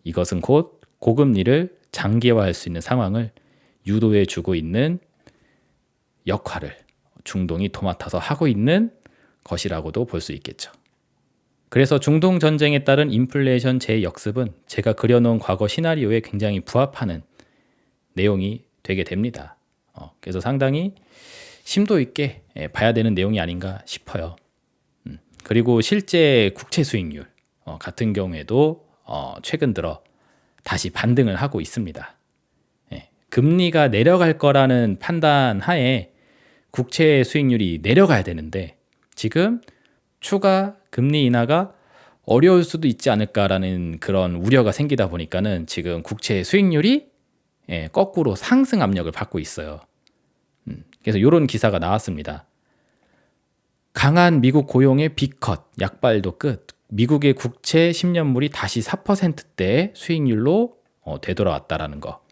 이것은 곧 고금리를 장기화할 수 있는 상황을 유도해 주고 있는 역할을 중동이 도맡아서 하고 있는 것이라고도 볼 수 있겠죠. 그래서 중동 전쟁에 따른 인플레이션 재역습은 제가 그려놓은 과거 시나리오에 굉장히 부합하는 내용이 되게 됩니다. 그래서 상당히 심도 있게 봐야 되는 내용이 아닌가 싶어요. 그리고 실제 국채 수익률 같은 경우에도 최근 들어 다시 반등을 하고 있습니다. 금리가 내려갈 거라는 판단 하에 국채 수익률이 내려가야 되는데 지금 추가 금리 인하가 어려울 수도 있지 않을까라는 그런 우려가 생기다 보니까는 지금 국채 수익률이 거꾸로 상승 압력을 받고 있어요. 그래서 이런 기사가 나왔습니다. 강한 미국 고용의 B컷, 약발도 끝. 미국의 국채 10년물이 다시 4%대 수익률로 되돌아왔다라는 거.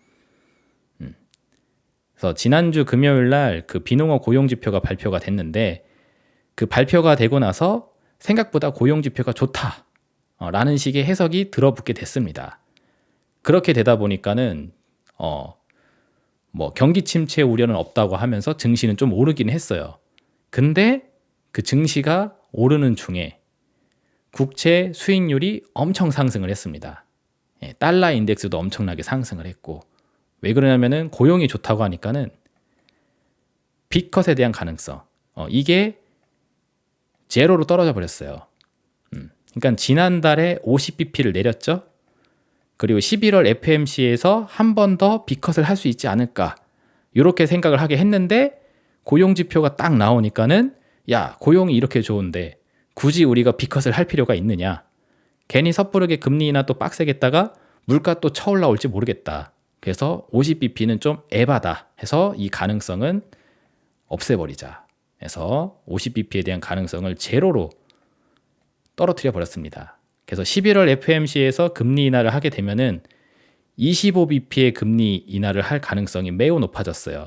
그래서 지난주 금요일 날 그 비농업 고용 지표가 발표가 됐는데 그 발표가 되고 나서 생각보다 고용 지표가 좋다라는 식의 해석이 들어붙게 됐습니다. 그렇게 되다 보니까는 뭐 경기 침체 우려는 없다고 하면서 증시는 좀 오르긴 했어요. 근데 그 증시가 오르는 중에 국채 수익률이 엄청 상승을 했습니다. 달러 인덱스도 엄청나게 상승을 했고, 왜 그러냐면은 고용이 좋다고 하니까는 빚컷에 대한 가능성, 이게 제로로 떨어져 버렸어요. 그러니까 지난달에 50bp를 내렸죠. 그리고 11월 FMC에서 한 번 더 빚컷을 할 수 있지 않을까, 이렇게 생각을 하게 했는데 고용 지표가 딱 나오니까는 야, 고용이 이렇게 좋은데 굳이 우리가 빚컷을 할 필요가 있느냐, 괜히 섣부르게 금리 인하 또 빡세겠다가 물가 또 쳐올라올지 모르겠다, 그래서 50bp는 좀 에바다 해서 이 가능성은 없애버리자 해서 50bp에 대한 가능성을 제로로 떨어뜨려 버렸습니다. 그래서 11월 FMC에서 금리 인하를 하게 되면은 25bp의 금리 인하를 할 가능성이 매우 높아졌어요.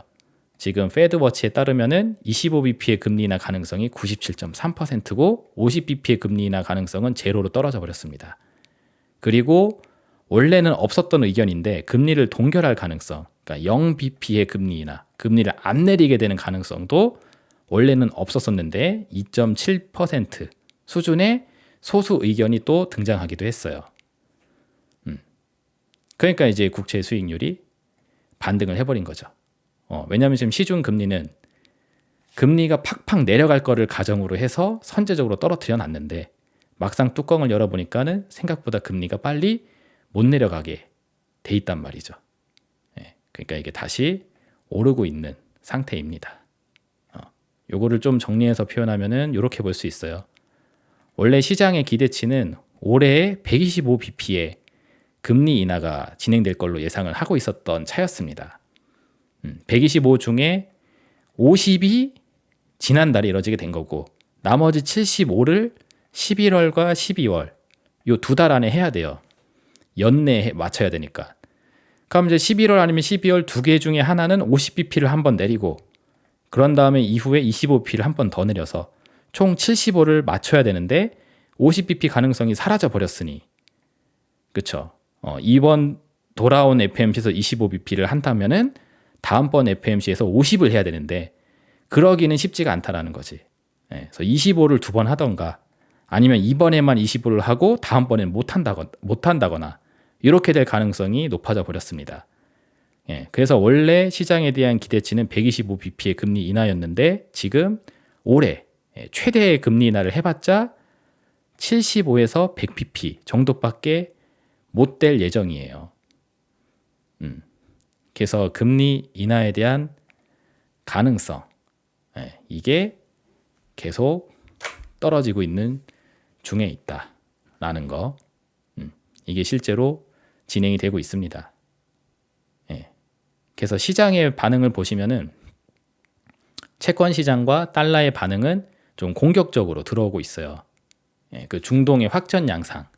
지금 페드워치에 따르면은 25bp의 금리 인하 가능성이 97.3%고 50bp의 금리 인하 가능성은 제로로 떨어져 버렸습니다. 그리고 원래는 없었던 의견인데 금리를 동결할 가능성, 그러니까 0bp의 금리 인하, 금리를 안 내리게 되는 가능성도 원래는 없었었는데 2.7% 수준의 소수 의견이 또 등장하기도 했어요. 그러니까 이제 국채 수익률이 반등을 해버린 거죠. 왜냐하면 지금 시중 금리는 금리가 팍팍 내려갈 거를 가정으로 해서 선제적으로 떨어뜨려 놨는데 막상 뚜껑을 열어보니까는 생각보다 금리가 빨리 못 내려가게 돼 있단 말이죠. 그러니까 이게 다시 오르고 있는 상태입니다. 요거를 좀 정리해서 표현하면은 이렇게 볼 수 있어요. 원래 시장의 기대치는 올해 125bp의 금리 인하가 진행될 걸로 예상을 하고 있었던 차였습니다. 125 중에 50이 지난달에 이뤄지게 된 거고, 나머지 75를 11월과 12월 요 두 달 안에 해야 돼요. 연내에 맞춰야 되니까. 그럼 이제 11월 아니면 12월 두 개 중에 하나는 50bp를 한 번 내리고, 그런 다음에 이후에 25bp를 한 번 더 내려서 총 75를 맞춰야 되는데 50bp 가능성이 사라져 버렸으니, 그쵸? 이번 돌아온 FMC에서 25bp를 한다면은 다음번 FMC에서 50을 해야 되는데 그러기는 쉽지가 않다라는 거지. 그래서 25를 두 번 하던가, 아니면 이번에만 25를 하고 다음번에는 못 한다거나 이렇게 될 가능성이 높아져 버렸습니다. 그래서 원래 시장에 대한 기대치는 125bp의 금리 인하였는데 지금 올해 최대의 금리 인하를 해봤자 75에서 100bp 정도밖에 못 될 예정이에요. 그래서 금리 인하에 대한 가능성, 이게 계속 떨어지고 있는 중에 있다라는 거, 이게 실제로 진행이 되고 있습니다. 그래서 시장의 반응을 보시면은 채권 시장과 달러의 반응은 좀 공격적으로 들어오고 있어요. 그 중동의 확전 양상,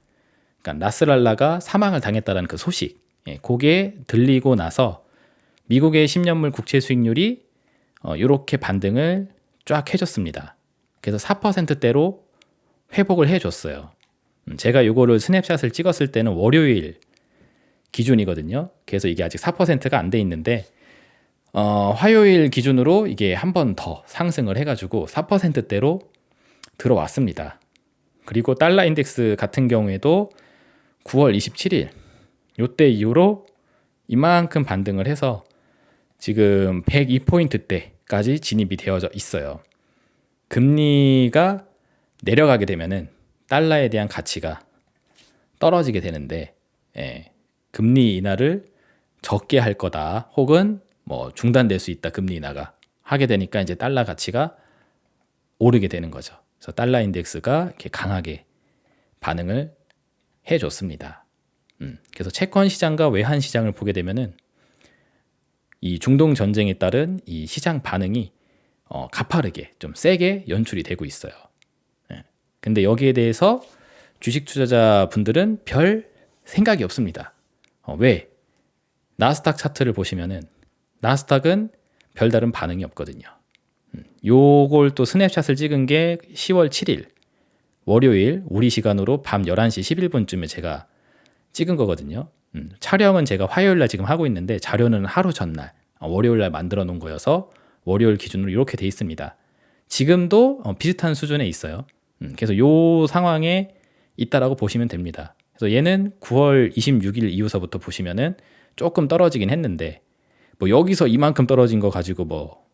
그러니까 나스랄라가 사망을 당했다는 그 소식, 그게 들리고 나서 미국의 10년물 국채 수익률이 이렇게 반등을 쫙 해줬습니다. 그래서 4%대로 회복을 해줬어요. 제가 이거를 스냅샷을 찍었을 때는 월요일 기준이거든요. 그래서 이게 아직 4%가 안 돼 있는데 화요일 기준으로 이게 한 번 더 상승을 해가지고 4%대로 들어왔습니다. 그리고 달러 인덱스 같은 경우에도 9월 27일 요때 이후로 이만큼 반등을 해서 지금 102포인트대까지 진입이 되어져 있어요. 금리가 내려가게 되면은 달러에 대한 가치가 떨어지게 되는데, 금리 인하를 적게 할 거다, 혹은 뭐 중단될 수 있다, 금리 인하가 하게 되니까 이제 달러 가치가 오르게 되는 거죠. 그래서 달러 인덱스가 이렇게 강하게 반응을 해줬습니다. 그래서 채권 시장과 외환 시장을 보게 되면은 이 중동 전쟁에 따른 이 시장 반응이 가파르게 좀 세게 연출이 되고 있어요. 근데 여기에 대해서 주식 투자자 분들은 별 생각이 없습니다. 왜? 나스닥 차트를 보시면은 나스닥은 별다른 반응이 없거든요. 요걸 또 스냅샷을 찍은 게 10월 7일 월요일 우리 시간으로 밤 11시 11분쯤에 제가 찍은 거거든요. 촬영은 제가 화요일 날 지금 하고 있는데 자료는 하루 전날 월요일 날 만들어 놓은 거여서 월요일 기준으로 이렇게 돼 있습니다. 지금도 비슷한 수준에 있어요. 그래서 요 상황에 있다라고 보시면 됩니다. 그래서 얘는 9월 26일 이후서부터 보시면은 조금 떨어지긴 했는데 뭐 여기서 이만큼 떨어진 거 가지고 뭐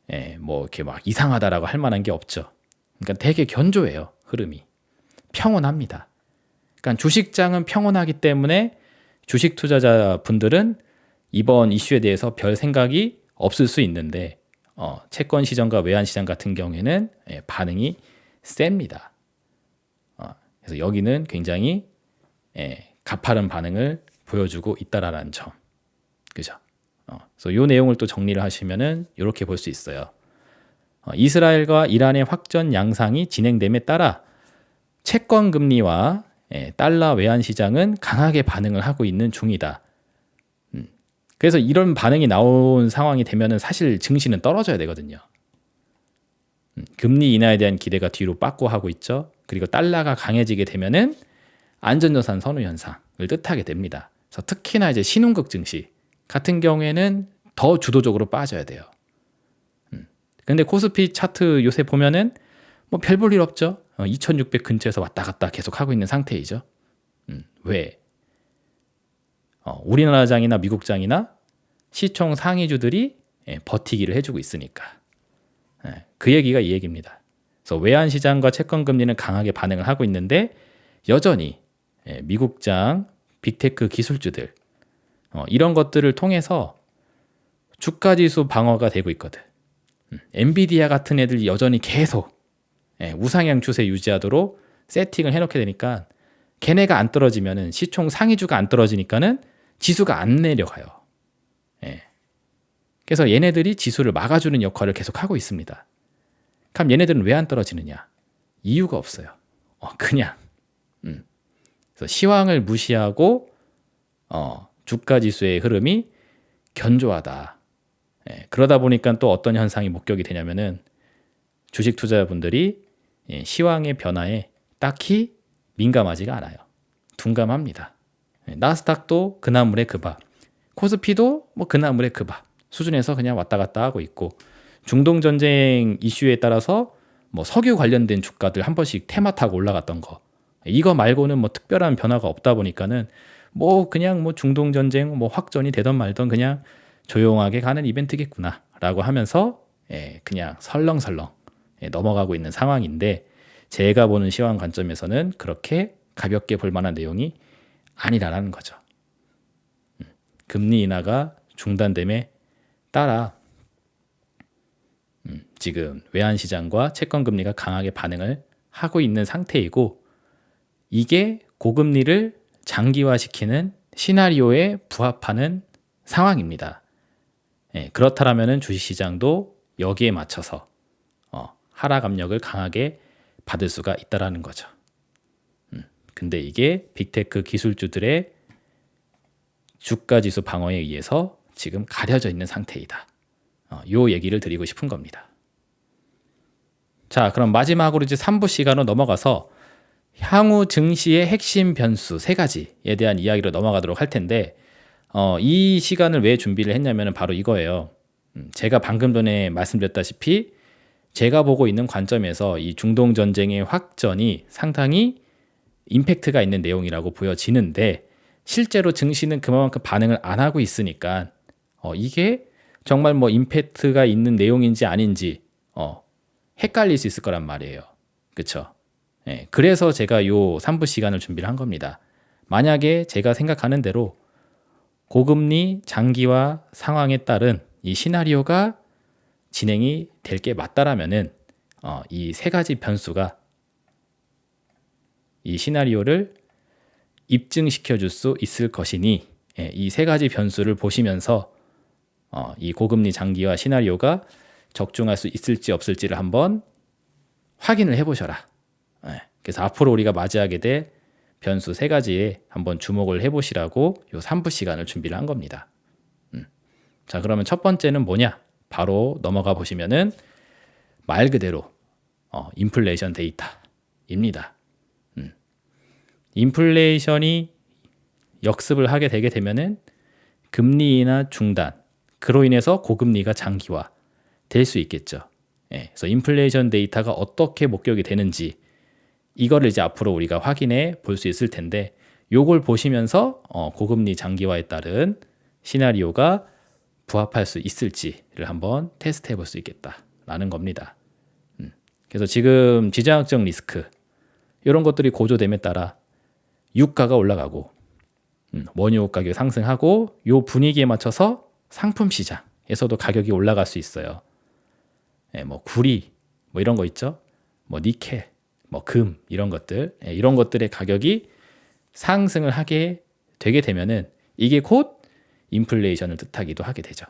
이렇게 막 이상하다라고 할 만한 게 없죠. 그러니까 되게 견조해요. 흐름이. 평온합니다. 그러니까 주식장은 평온하기 때문에 주식 투자자 분들은 이번 이슈에 대해서 별 생각이 없을 수 있는데 채권 시장과 외환 시장 같은 경우에는 반응이 셉니다. 그래서 여기는 굉장히 가파른 반응을 보여주고 있다라는 점, 그죠? 그래서 이 내용을 또 정리를 하시면은 이렇게 볼 수 있어요. 이스라엘과 이란의 확전 양상이 진행됨에 따라 채권 금리와 달러 외환 시장은 강하게 반응을 하고 있는 중이다. 그래서 이런 반응이 나온 상황이 되면은 사실 증시는 떨어져야 되거든요. 금리 인하에 대한 기대가 뒤로 빠꾸 하고 있죠. 그리고 달러가 강해지게 되면은 안전자산 선호 현상을 뜻하게 됩니다. 그래서 특히나 이제 신흥국 증시 같은 경우에는 더 주도적으로 빠져야 돼요. 근데 코스피 차트 요새 보면은 뭐 별 볼 일 없죠. 2600 근처에서 왔다 갔다 계속 하고 있는 상태이죠. 왜? 우리나라장이나 미국장이나 시총 상위주들이 버티기를 해주고 있으니까. 그 얘기가 이 얘기입니다. 그래서 외환 시장과 채권 금리는 강하게 반응을 하고 있는데 여전히 미국장, 빅테크 기술주들 이런 것들을 통해서 주가 지수 방어가 되고 있거든. 엔비디아 같은 애들이 여전히 계속 우상향 추세 유지하도록 세팅을 해놓게 되니까 걔네가 안 떨어지면은 시총 상위주가 안 떨어지니까는 지수가 안 내려가요. 그래서 얘네들이 지수를 막아주는 역할을 계속 하고 있습니다. 그럼 얘네들은 왜 안 떨어지느냐? 이유가 없어요. 그냥. 그래서 시황을 무시하고 주가 지수의 흐름이 견조하다. 그러다 보니까 또 어떤 현상이 목격이 되냐면은 주식 투자자분들이 시황의 변화에 딱히 민감하지가 않아요. 둔감합니다. 나스닥도 그나물의 그 밥, 코스피도 뭐 그나물의 그 밥 수준에서 그냥 왔다 갔다 하고 있고 중동 전쟁 이슈에 따라서 뭐 석유 관련된 주가들 한 번씩 테마 타고 올라갔던 거 이거 말고는 뭐 특별한 변화가 없다 보니까는 뭐 그냥 뭐 중동 전쟁 뭐 확전이 되던 말던 그냥 조용하게 가는 이벤트겠구나라고 하면서 그냥 설렁설렁 넘어가고 있는 상황인데 제가 보는 시황 관점에서는 그렇게 가볍게 볼 만한 내용이 아니라는 거죠. 금리 인하가 중단됨에 따라 지금 외환 시장과 채권 금리가 강하게 반응을 하고 있는 상태이고 이게 고금리를 장기화시키는 시나리오에 부합하는 상황입니다. 그렇다면 주식시장도 여기에 맞춰서 하락 압력을 강하게 받을 수가 있다라는 거죠. 근데 이게 빅테크 기술주들의 주가지수 방어에 의해서 지금 가려져 있는 상태이다. 요 얘기를 드리고 싶은 겁니다. 자, 그럼 마지막으로 이제 3부 시간으로 넘어가서 향후 증시의 핵심 변수 3가지에 대한 이야기로 넘어가도록 할 텐데 이 시간을 왜 준비를 했냐면 바로 이거예요. 제가 방금 전에 말씀드렸다시피 제가 보고 있는 관점에서 이 중동 전쟁의 확전이 상당히 임팩트가 있는 내용이라고 보여지는데 실제로 증시는 그만큼 반응을 안 하고 있으니까 이게 정말 뭐 임팩트가 있는 내용인지 아닌지 헷갈릴 수 있을 거란 말이에요. 그렇죠? 그래서 제가 요 3부 시간을 준비를 한 겁니다. 만약에 제가 생각하는 대로 고금리 장기화 상황에 따른 이 시나리오가 진행이 될 게 맞다라면은 이 3가지 변수가 이 시나리오를 입증시켜 줄 수 있을 것이니 이 3가지 변수를 보시면서 이 고금리 장기화 시나리오가 적중할 수 있을지 없을지를 한번 확인을 해보셔라. 그래서 앞으로 우리가 맞이하게 될 변수 3가지에 한번 주목을 해보시라고 요 3부 시간을 준비를 한 겁니다. 자, 그러면 첫 번째는 뭐냐? 바로 넘어가 보시면은 말 그대로 인플레이션 데이터입니다. 인플레이션이 역습을 하게 되게 되면은 금리 인하 중단, 그로 인해서 고금리가 장기화 될 수 있겠죠. 그래서 인플레이션 데이터가 어떻게 목격이 되는지 이거를 이제 앞으로 우리가 확인해 볼 수 있을 텐데 요걸 보시면서 고금리 장기화에 따른 시나리오가 부합할 수 있을지를 한번 테스트해 볼 수 있겠다라는 겁니다. 그래서 지금 지정학적 리스크 이런 것들이 고조됨에 따라 유가가 올라가고 원유 가격이 상승하고 요 분위기에 맞춰서 상품 시장에서도 가격이 올라갈 수 있어요. 뭐 구리 뭐 이런 거 있죠. 뭐 니켈, 뭐 금 이런 것들 이런 것들의 가격이 상승을 하게 되게 되면은 이게 곧 인플레이션을 뜻하기도 하게 되죠.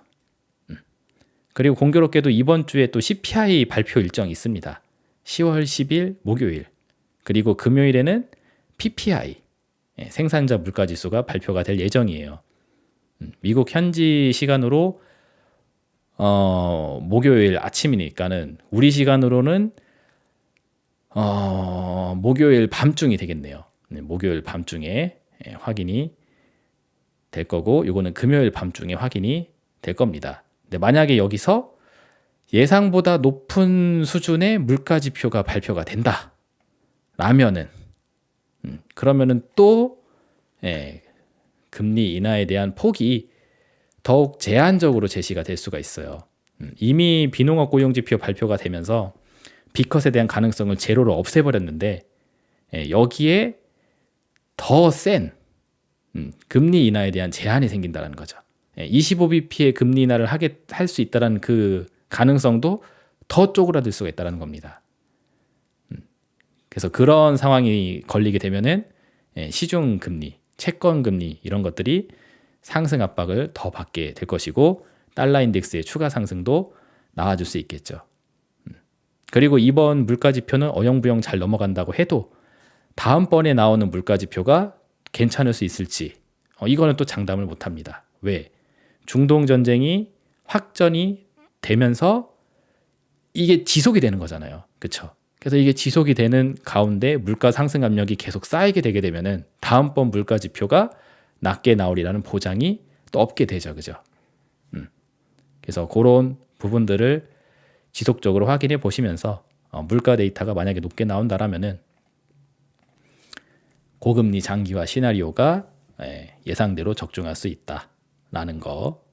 그리고 공교롭게도 이번 주에 또 CPI 발표 일정이 있습니다. 10월 10일 목요일 그리고 금요일에는 PPI 생산자 물가지수가 발표가 될 예정이에요. 미국 현지 시간으로 목요일 아침이니까는 우리 시간으로는 목요일 밤중이 되겠네요. 목요일 밤중에 확인이 될 거고 이거는 금요일 밤중에 확인이 될 겁니다. 근데 만약에 여기서 예상보다 높은 수준의 물가지표가 발표가 된다 라면은 그러면은 또 금리 인하에 대한 폭이 더욱 제한적으로 제시가 될 수가 있어요. 이미 비농업 고용지표 발표가 되면서 B컷에 대한 가능성을 제로로 없애버렸는데 여기에 더 센 금리 인하에 대한 제한이 생긴다는 거죠. 25bp의 금리 인하를 할 수 있다는 그 가능성도 더 쪼그라들 수가 있다는 겁니다. 그래서 그런 상황이 걸리게 되면은 시중 금리, 채권 금리 이런 것들이 상승 압박을 더 받게 될 것이고 달러 인덱스의 추가 상승도 나와줄 수 있겠죠. 그리고 이번 물가지표는 어영부영 잘 넘어간다고 해도 다음번에 나오는 물가지표가 괜찮을 수 있을지 이거는 또 장담을 못합니다. 왜? 중동 전쟁이 확전이 되면서 이게 지속이 되는 거잖아요. 그렇죠? 그래서 이게 지속이 되는 가운데 물가 상승 압력이 계속 쌓이게 되게 되면은 다음번 물가 지표가 낮게 나오리라는 보장이 또 없게 되죠. 그죠? 그래서 그런 부분들을 지속적으로 확인해 보시면서 물가 데이터가 만약에 높게 나온다라면은 고금리 장기화 시나리오가 예상대로 적중할 수 있다라는 거.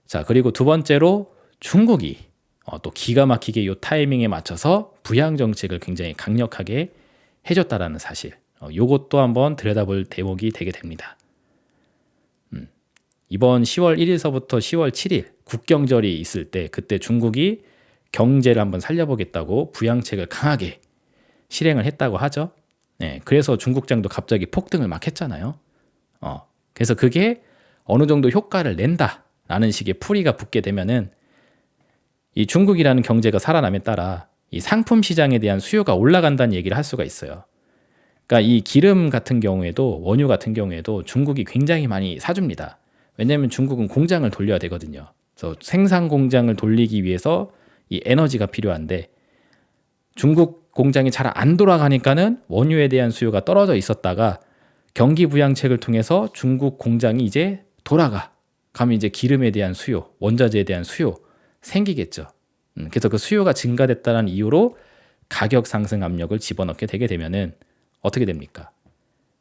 자, 그리고 두 번째로 중국이 또 기가 막히게 이 타이밍에 맞춰서 부양 정책을 굉장히 강력하게 해줬다라는 사실. 요것도 한번 들여다볼 대목이 되게 됩니다. 이번 10월 1일서부터 10월 7일 국경절이 있을 때 그때 중국이 경제를 한번 살려보겠다고 부양책을 강하게 실행을 했다고 하죠. 그래서 중국장도 갑자기 폭등을 막 했잖아요. 그래서 그게 어느 정도 효과를 낸다라는 식의 풀이가 붙게 되면은 이 중국이라는 경제가 살아남에 따라 이 상품 시장에 대한 수요가 올라간다는 얘기를 할 수가 있어요. 그러니까 이 기름 같은 경우에도 원유 같은 경우에도 중국이 굉장히 많이 사줍니다. 왜냐하면 중국은 공장을 돌려야 되거든요. 그래서 생산 공장을 돌리기 위해서 이 에너지가 필요한데 중국 공장이 잘 안 돌아가니까는 원유에 대한 수요가 떨어져 있었다가 경기 부양책을 통해서 중국 공장이 이제 가면 이제 기름에 대한 수요, 원자재에 대한 수요 생기겠죠. 그래서 그 수요가 증가됐다는 이유로 가격 상승 압력을 집어넣게 되게 되면은 어떻게 됩니까?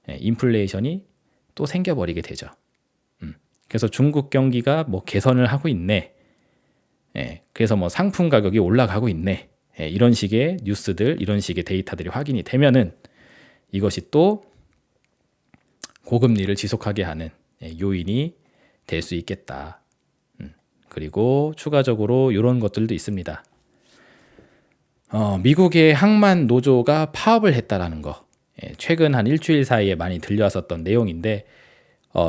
인플레이션이 또 생겨버리게 되죠. 그래서 중국 경기가 뭐 개선을 하고 있네. 그래서 뭐 상품 가격이 올라가고 있네. 이런 식의 뉴스들, 이런 식의 데이터들이 확인이 되면은 이것이 또 고금리를 지속하게 하는 요인이 될 수 있겠다. 그리고 추가적으로 이런 것들도 있습니다. 미국의 항만 노조가 파업을 했다라는 거. 최근 한 일주일 사이에 많이 들려왔었던 내용인데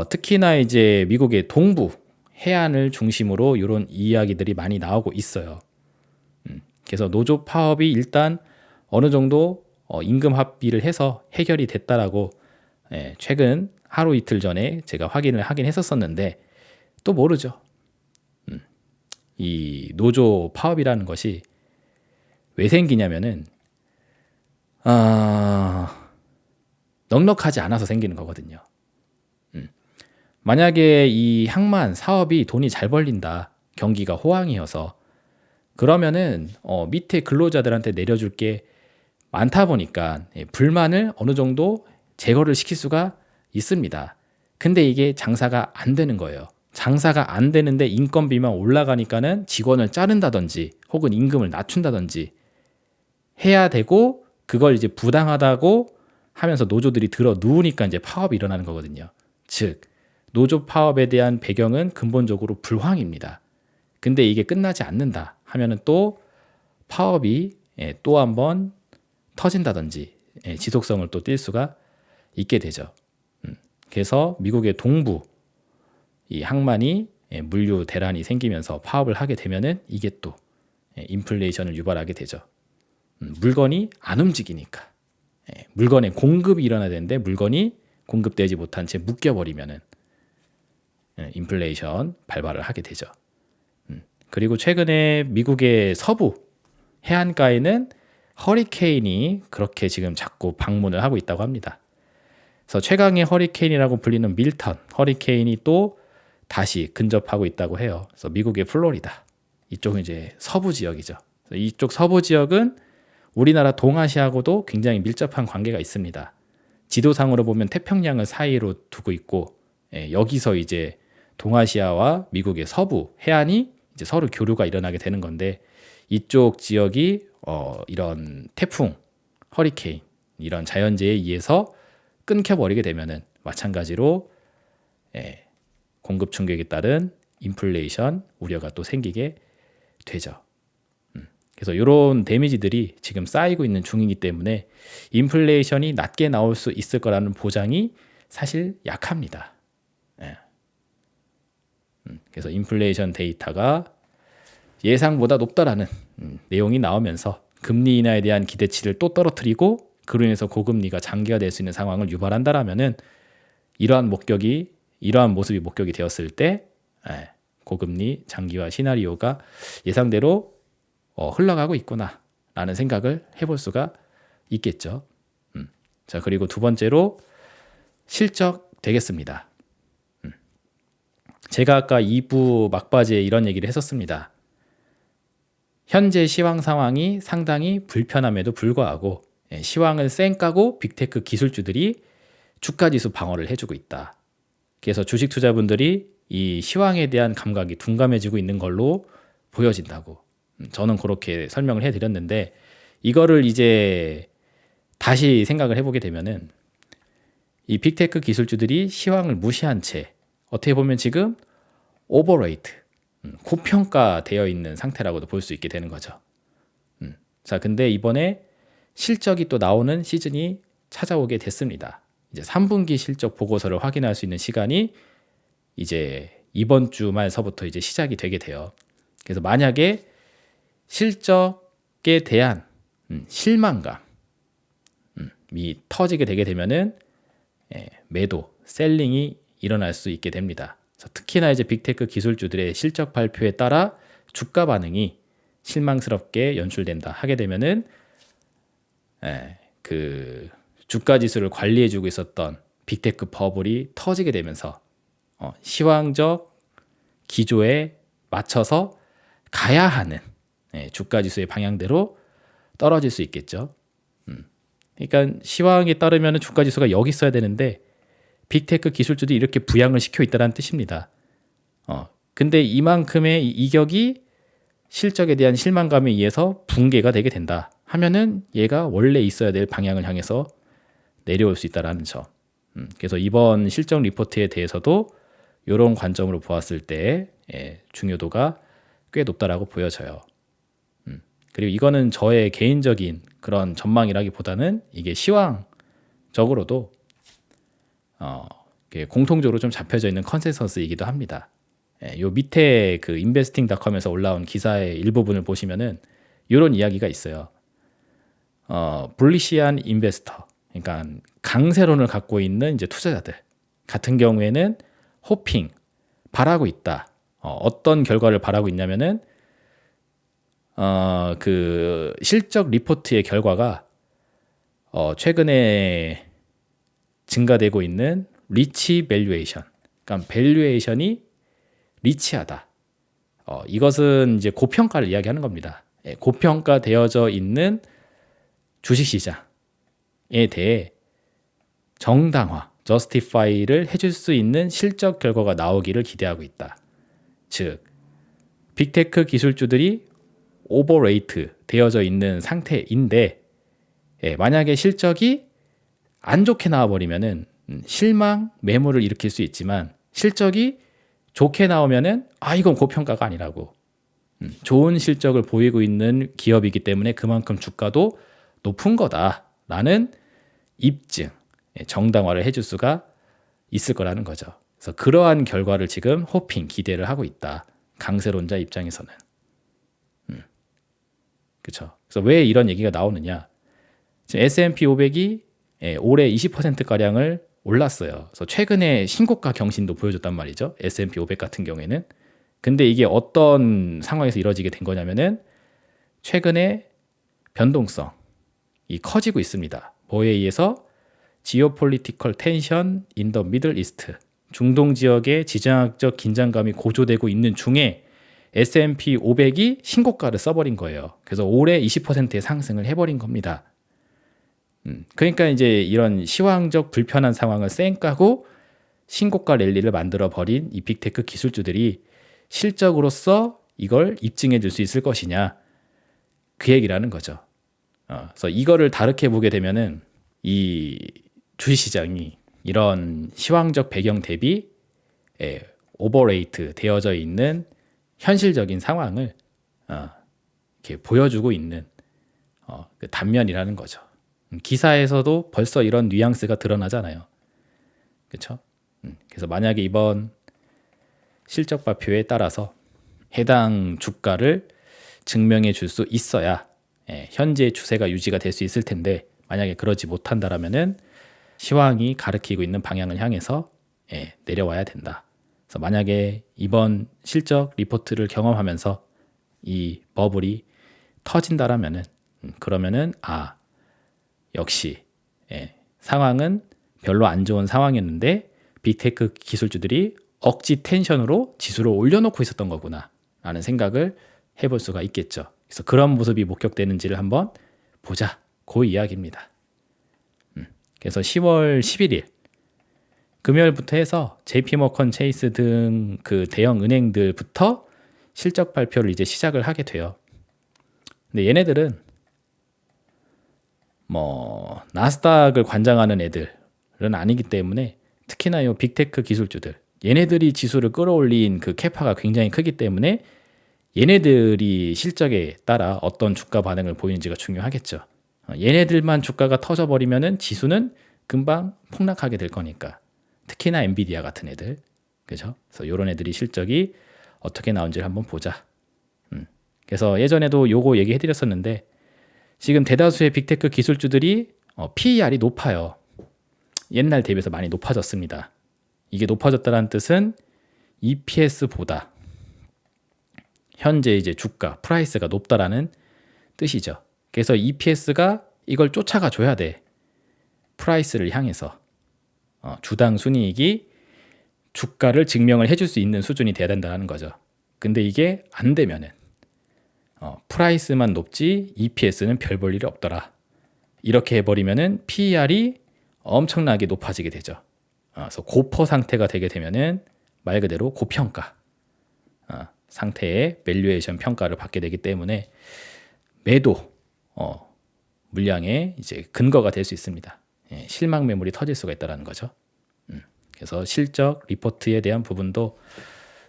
특히나 이제 미국의 동부 해안을 중심으로 이런 이야기들이 많이 나오고 있어요. 그래서 노조 파업이 일단 어느 정도 임금 합의를 해서 해결이 됐다라고 최근 하루 이틀 전에 제가 확인을 하긴 했었었는데 또 모르죠. 이 노조 파업이라는 것이 왜 생기냐면은 넉넉하지 않아서 생기는 거거든요. 만약에 이 항만 사업이 돈이 잘 벌린다. 경기가 호황이어서 그러면은 밑에 근로자들한테 내려줄 게 많다 보니까 불만을 어느 정도 제거를 시킬 수가 있습니다. 근데 이게 장사가 안 되는 거예요. 장사가 안 되는데 인건비만 올라가니까는 직원을 자른다든지 혹은 임금을 낮춘다든지 해야 되고 그걸 이제 부당하다고 하면서 노조들이 들어 누우니까 이제 파업이 일어나는 거거든요. 즉 노조 파업에 대한 배경은 근본적으로 불황입니다. 근데 이게 끝나지 않는다 하면은 또 파업이 또 한번 터진다든지 지속성을 또 띌 수가 있게 되죠. 그래서 미국의 동부 이 항만이 물류 대란이 생기면서 파업을 하게 되면은 이게 또 인플레이션을 유발하게 되죠. 물건이 안 움직이니까 물건의 공급이 일어나야 되는데 물건이 공급되지 못한 채 묶여버리면은 인플레이션 발발을 하게 되죠. 그리고 최근에 미국의 서부 해안가에는 허리케인이 그렇게 지금 자꾸 방문을 하고 있다고 합니다. 그래서 최강의 허리케인이라고 불리는 밀턴 허리케인이 또 다시 근접하고 있다고 해요. 그래서 미국의 플로리다 이쪽은 이제 서부 지역이죠. 이쪽 서부 지역은 우리나라 동아시아하고도 굉장히 밀접한 관계가 있습니다. 지도상으로 보면 태평양을 사이로 두고 있고 여기서 이제 동아시아와 미국의 서부 해안이 이제 서로 교류가 일어나게 되는 건데 이쪽 지역이 이런 태풍, 허리케인 이런 자연재해에 의해서 끊겨버리게 되면은 마찬가지로 공급 충격에 따른 인플레이션 우려가 또 생기게 되죠. 그래서 이런 데미지들이 지금 쌓이고 있는 중이기 때문에 인플레이션이 낮게 나올 수 있을 거라는 보장이 사실 약합니다. 그래서 인플레이션 데이터가 예상보다 높다라는 내용이 나오면서 금리 인하에 대한 기대치를 또 떨어뜨리고 그로 인해서 고금리가 장기화될 수 있는 상황을 유발한다라면은 이러한 모습이 목격이 되었을 때 고금리 장기화 시나리오가 예상대로 흘러가고 있구나라는 생각을 해볼 수가 있겠죠. 자, 그리고 두 번째로 실적 되겠습니다. 제가 아까 2부 막바지에 이런 얘기를 했었습니다. 현재 시황 상황이 상당히 불편함에도 불구하고 시황을 쌩까고 빅테크 기술주들이 주가지수 방어를 해주고 있다. 그래서 주식 투자분들이 이 시황에 대한 감각이 둔감해지고 있는 걸로 보여진다고 저는 그렇게 설명을 해드렸는데 이거를 이제 다시 생각을 해보게 되면은 이 빅테크 기술주들이 시황을 무시한 채 어떻게 보면 지금 오버레이트, 고평가되어 있는 상태라고도 볼 수 있게 되는 거죠. 자, 근데 이번에 실적이 또 나오는 시즌이 찾아오게 됐습니다. 이제 3분기 실적 보고서를 확인할 수 있는 시간이 이제 이번 주 말서부터 이제 시작이 되게 돼요. 그래서 만약에 실적에 대한 실망감이 터지게 되게 되면은 매도, 셀링이 일어날 수 있게 됩니다. 특히나 이제 빅테크 기술주들의 실적 발표에 따라 주가 반응이 실망스럽게 연출된다 하게 되면은 그 주가 지수를 관리해주고 있었던 빅테크 버블이 터지게 되면서 시황적 기조에 맞춰서 가야 하는 주가 지수의 방향대로 떨어질 수 있겠죠. 그러니까 시황에 따르면 주가 지수가 여기 있어야 되는데 빅테크 기술주들이 이렇게 부양을 시켜 있다는 뜻입니다. 근데 이만큼의 이격이 실적에 대한 실망감에 의해서 붕괴가 되게 된다 하면은 얘가 원래 있어야 될 방향을 향해서 내려올 수 있다라는 점. 그래서 이번 실적 리포트에 대해서도 이런 관점으로 보았을 때 중요도가 꽤 높다라고 보여져요. 그리고 이거는 저의 개인적인 그런 전망이라기보다는 이게 시황적으로도 공통적으로 좀 잡혀져 있는 컨센서스이기도 합니다. 요 밑에 그 investing.com에서 올라온 기사의 일부분을 보시면은 이런 이야기가 있어요. 불리시한 인베스터, 그러니까 강세론을 갖고 있는 이제 투자자들 같은 경우에는 호핑, 바라고 있다. 어떤 결과를 바라고 있냐면은 그 실적 리포트의 결과가 최근에 증가되고 있는 리치 밸류에이션, 그러니까 밸류에이션이 리치하다. 이것은 이제 고평가를 이야기하는 겁니다. 고평가되어져 있는 주식시장에 대해 정당화, justify를 해줄 수 있는 실적 결과가 나오기를 기대하고 있다. 즉, 빅테크 기술주들이 오버레이트 되어져 있는 상태인데 만약에 실적이 안 좋게 나와버리면은 실망, 매물을 일으킬 수 있지만 실적이 좋게 나오면은 이건 고평가가 아니라고 좋은 실적을 보이고 있는 기업이기 때문에 그만큼 주가도 높은 거다라는 입증, 정당화를 해줄 수가 있을 거라는 거죠. 그래서 그러한 결과를 지금 호핑, 기대를 하고 있다. 강세론자 입장에서는. 그렇죠. 그래서 왜 이런 얘기가 나오느냐? 지금 S&P 500이 올해 20%가량을 올랐어요. 그래서 최근에 신고가 경신도 보여줬단 말이죠. S&P 500 같은 경우에는. 근데 이게 어떤 상황에서 이루어지게 된 거냐면은 최근에 변동성이 커지고 있습니다. 뭐에 의해서? Geopolitical tension in the Middle East. 중동 지역의 지정학적 긴장감이 고조되고 있는 중에 S&P 500이 신고가를 써버린 거예요. 그래서 올해 20%의 상승을 해버린 겁니다. 그러니까 이제 이런 시황적 불편한 상황을 쌩까고 신고가 랠리를 만들어 버린 이 빅테크 기술주들이 실적으로서 이걸 입증해 줄 수 있을 것이냐, 그 얘기라는 거죠. 그래서 이거를 다르게 보게 되면은 이 주식시장이 이런 시황적 배경 대비 오버레이트 되어져 있는 현실적인 상황을 이렇게 보여주고 있는 그 단면이라는 거죠. 기사에서도 벌써 이런 뉘앙스가 드러나잖아요. 그렇죠? 그래서 만약에 이번 실적 발표에 따라서 해당 주가를 증명해 줄 수 있어야 현재의 추세가 유지가 될 수 있을 텐데, 만약에 그러지 못한다라면은 시황이 가리키고 있는 방향을 향해서 내려와야 된다. 그래서 만약에 이번 실적 리포트를 경험하면서 이 버블이 터진다라면은 그러면은 역시 상황은 별로 안 좋은 상황이었는데 빅테크 기술주들이 억지 텐션으로 지수를 올려놓고 있었던 거구나 라는 생각을 해볼 수가 있겠죠. 그래서 그런 모습이 목격되는지를 한번 보자, 그 이야기입니다. 그래서 10월 11일 금요일부터 해서 JP모건 체이스 등 그 대형 은행들부터 실적 발표를 이제 시작을 하게 돼요. 근데 얘네들은 나스닥을 관장하는 애들은 아니기 때문에, 특히나 이 빅테크 기술주들, 얘네들이 지수를 끌어올린 그 캐파가 굉장히 크기 때문에 얘네들이 실적에 따라 어떤 주가 반응을 보이는지가 중요하겠죠. 얘네들만 주가가 터져버리면은 지수는 금방 폭락하게 될 거니까. 특히나 엔비디아 같은 애들, 그죠? 그래서 이런 애들이 실적이 어떻게 나온지를 한번 보자. 그래서 예전에도 요거 얘기해드렸었는데, 지금 대다수의 빅테크 기술주들이 PER이 높아요. 옛날 대비해서 많이 높아졌습니다. 이게 높아졌다는 뜻은 EPS보다 현재 이제 주가, 프라이스가 높다라는 뜻이죠. 그래서 EPS가 이걸 쫓아가 줘야 돼. 프라이스를 향해서 주당 순이익이 주가를 증명을 해줄 수 있는 수준이 돼야 된다는 거죠. 근데 이게 안 되면은 프라이스만 높지 EPS는 별 볼 일이 없더라. 이렇게 해버리면은 PER이 엄청나게 높아지게 되죠. 그래서 고퍼 상태가 되게 되면은 말 그대로 고평가 상태의 밸류에이션 평가를 받게 되기 때문에 매도 물량의 이제 근거가 될 수 있습니다. 실망 매물이 터질 수가 있다는 거죠. 그래서 실적 리포트에 대한 부분도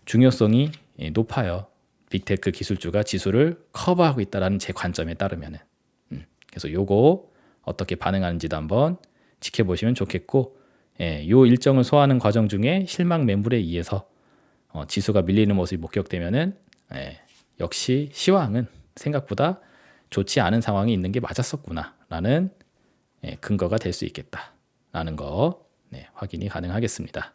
중요성이 높아요. 빅테크 기술주가 지수를 커버하고 있다는 제 관점에 따르면은. 그래서 요거 어떻게 반응하는지도 한번 지켜보시면 좋겠고, 요 일정을 소화하는 과정 중에 실망 매물에 의해서 지수가 밀리는 모습이 목격되면은 역시 시황은 생각보다 좋지 않은 상황이 있는 게 맞았었구나라는 근거가 될 수 있겠다라는 거 확인이 가능하겠습니다.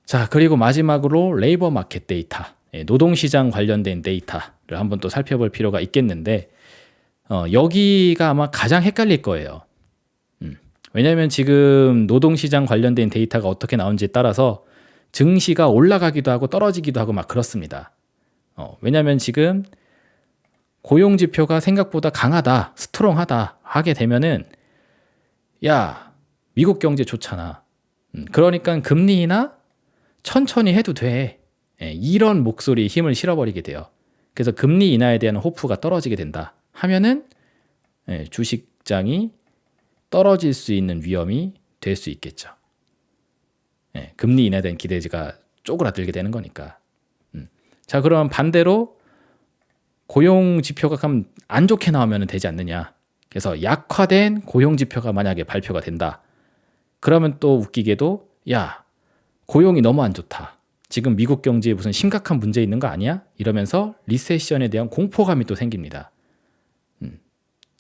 자, 그리고 마지막으로 레이버 마켓 데이터, 노동시장 관련된 데이터를 한번 또 살펴볼 필요가 있겠는데, 여기가 아마 가장 헷갈릴 거예요. 왜냐하면 지금 노동시장 관련된 데이터가 어떻게 나오는지에 따라서 증시가 올라가기도 하고 떨어지기도 하고 막 그렇습니다. 왜냐하면 지금 고용지표가 생각보다 강하다, 스트롱하다 하게 되면은 야, 미국 경제 좋잖아. 그러니까 금리 인하 천천히 해도 돼. 이런 목소리에 힘을 실어버리게 돼요. 그래서 금리 인하에 대한 호프가 떨어지게 된다 하면은 주식장이 떨어질 수 있는 위험이 될 수 있겠죠. 금리 인하에 대한 기대가 쪼그라들게 되는 거니까. 자, 그럼 반대로 고용 지표가 그럼 안 좋게 나오면 되지 않느냐. 그래서 약화된 고용 지표가 만약에 발표가 된다. 그러면 또 웃기게도 야, 고용이 너무 안 좋다. 지금 미국 경제에 무슨 심각한 문제 있는 거 아니야? 이러면서 리세션에 대한 공포감이 또 생깁니다.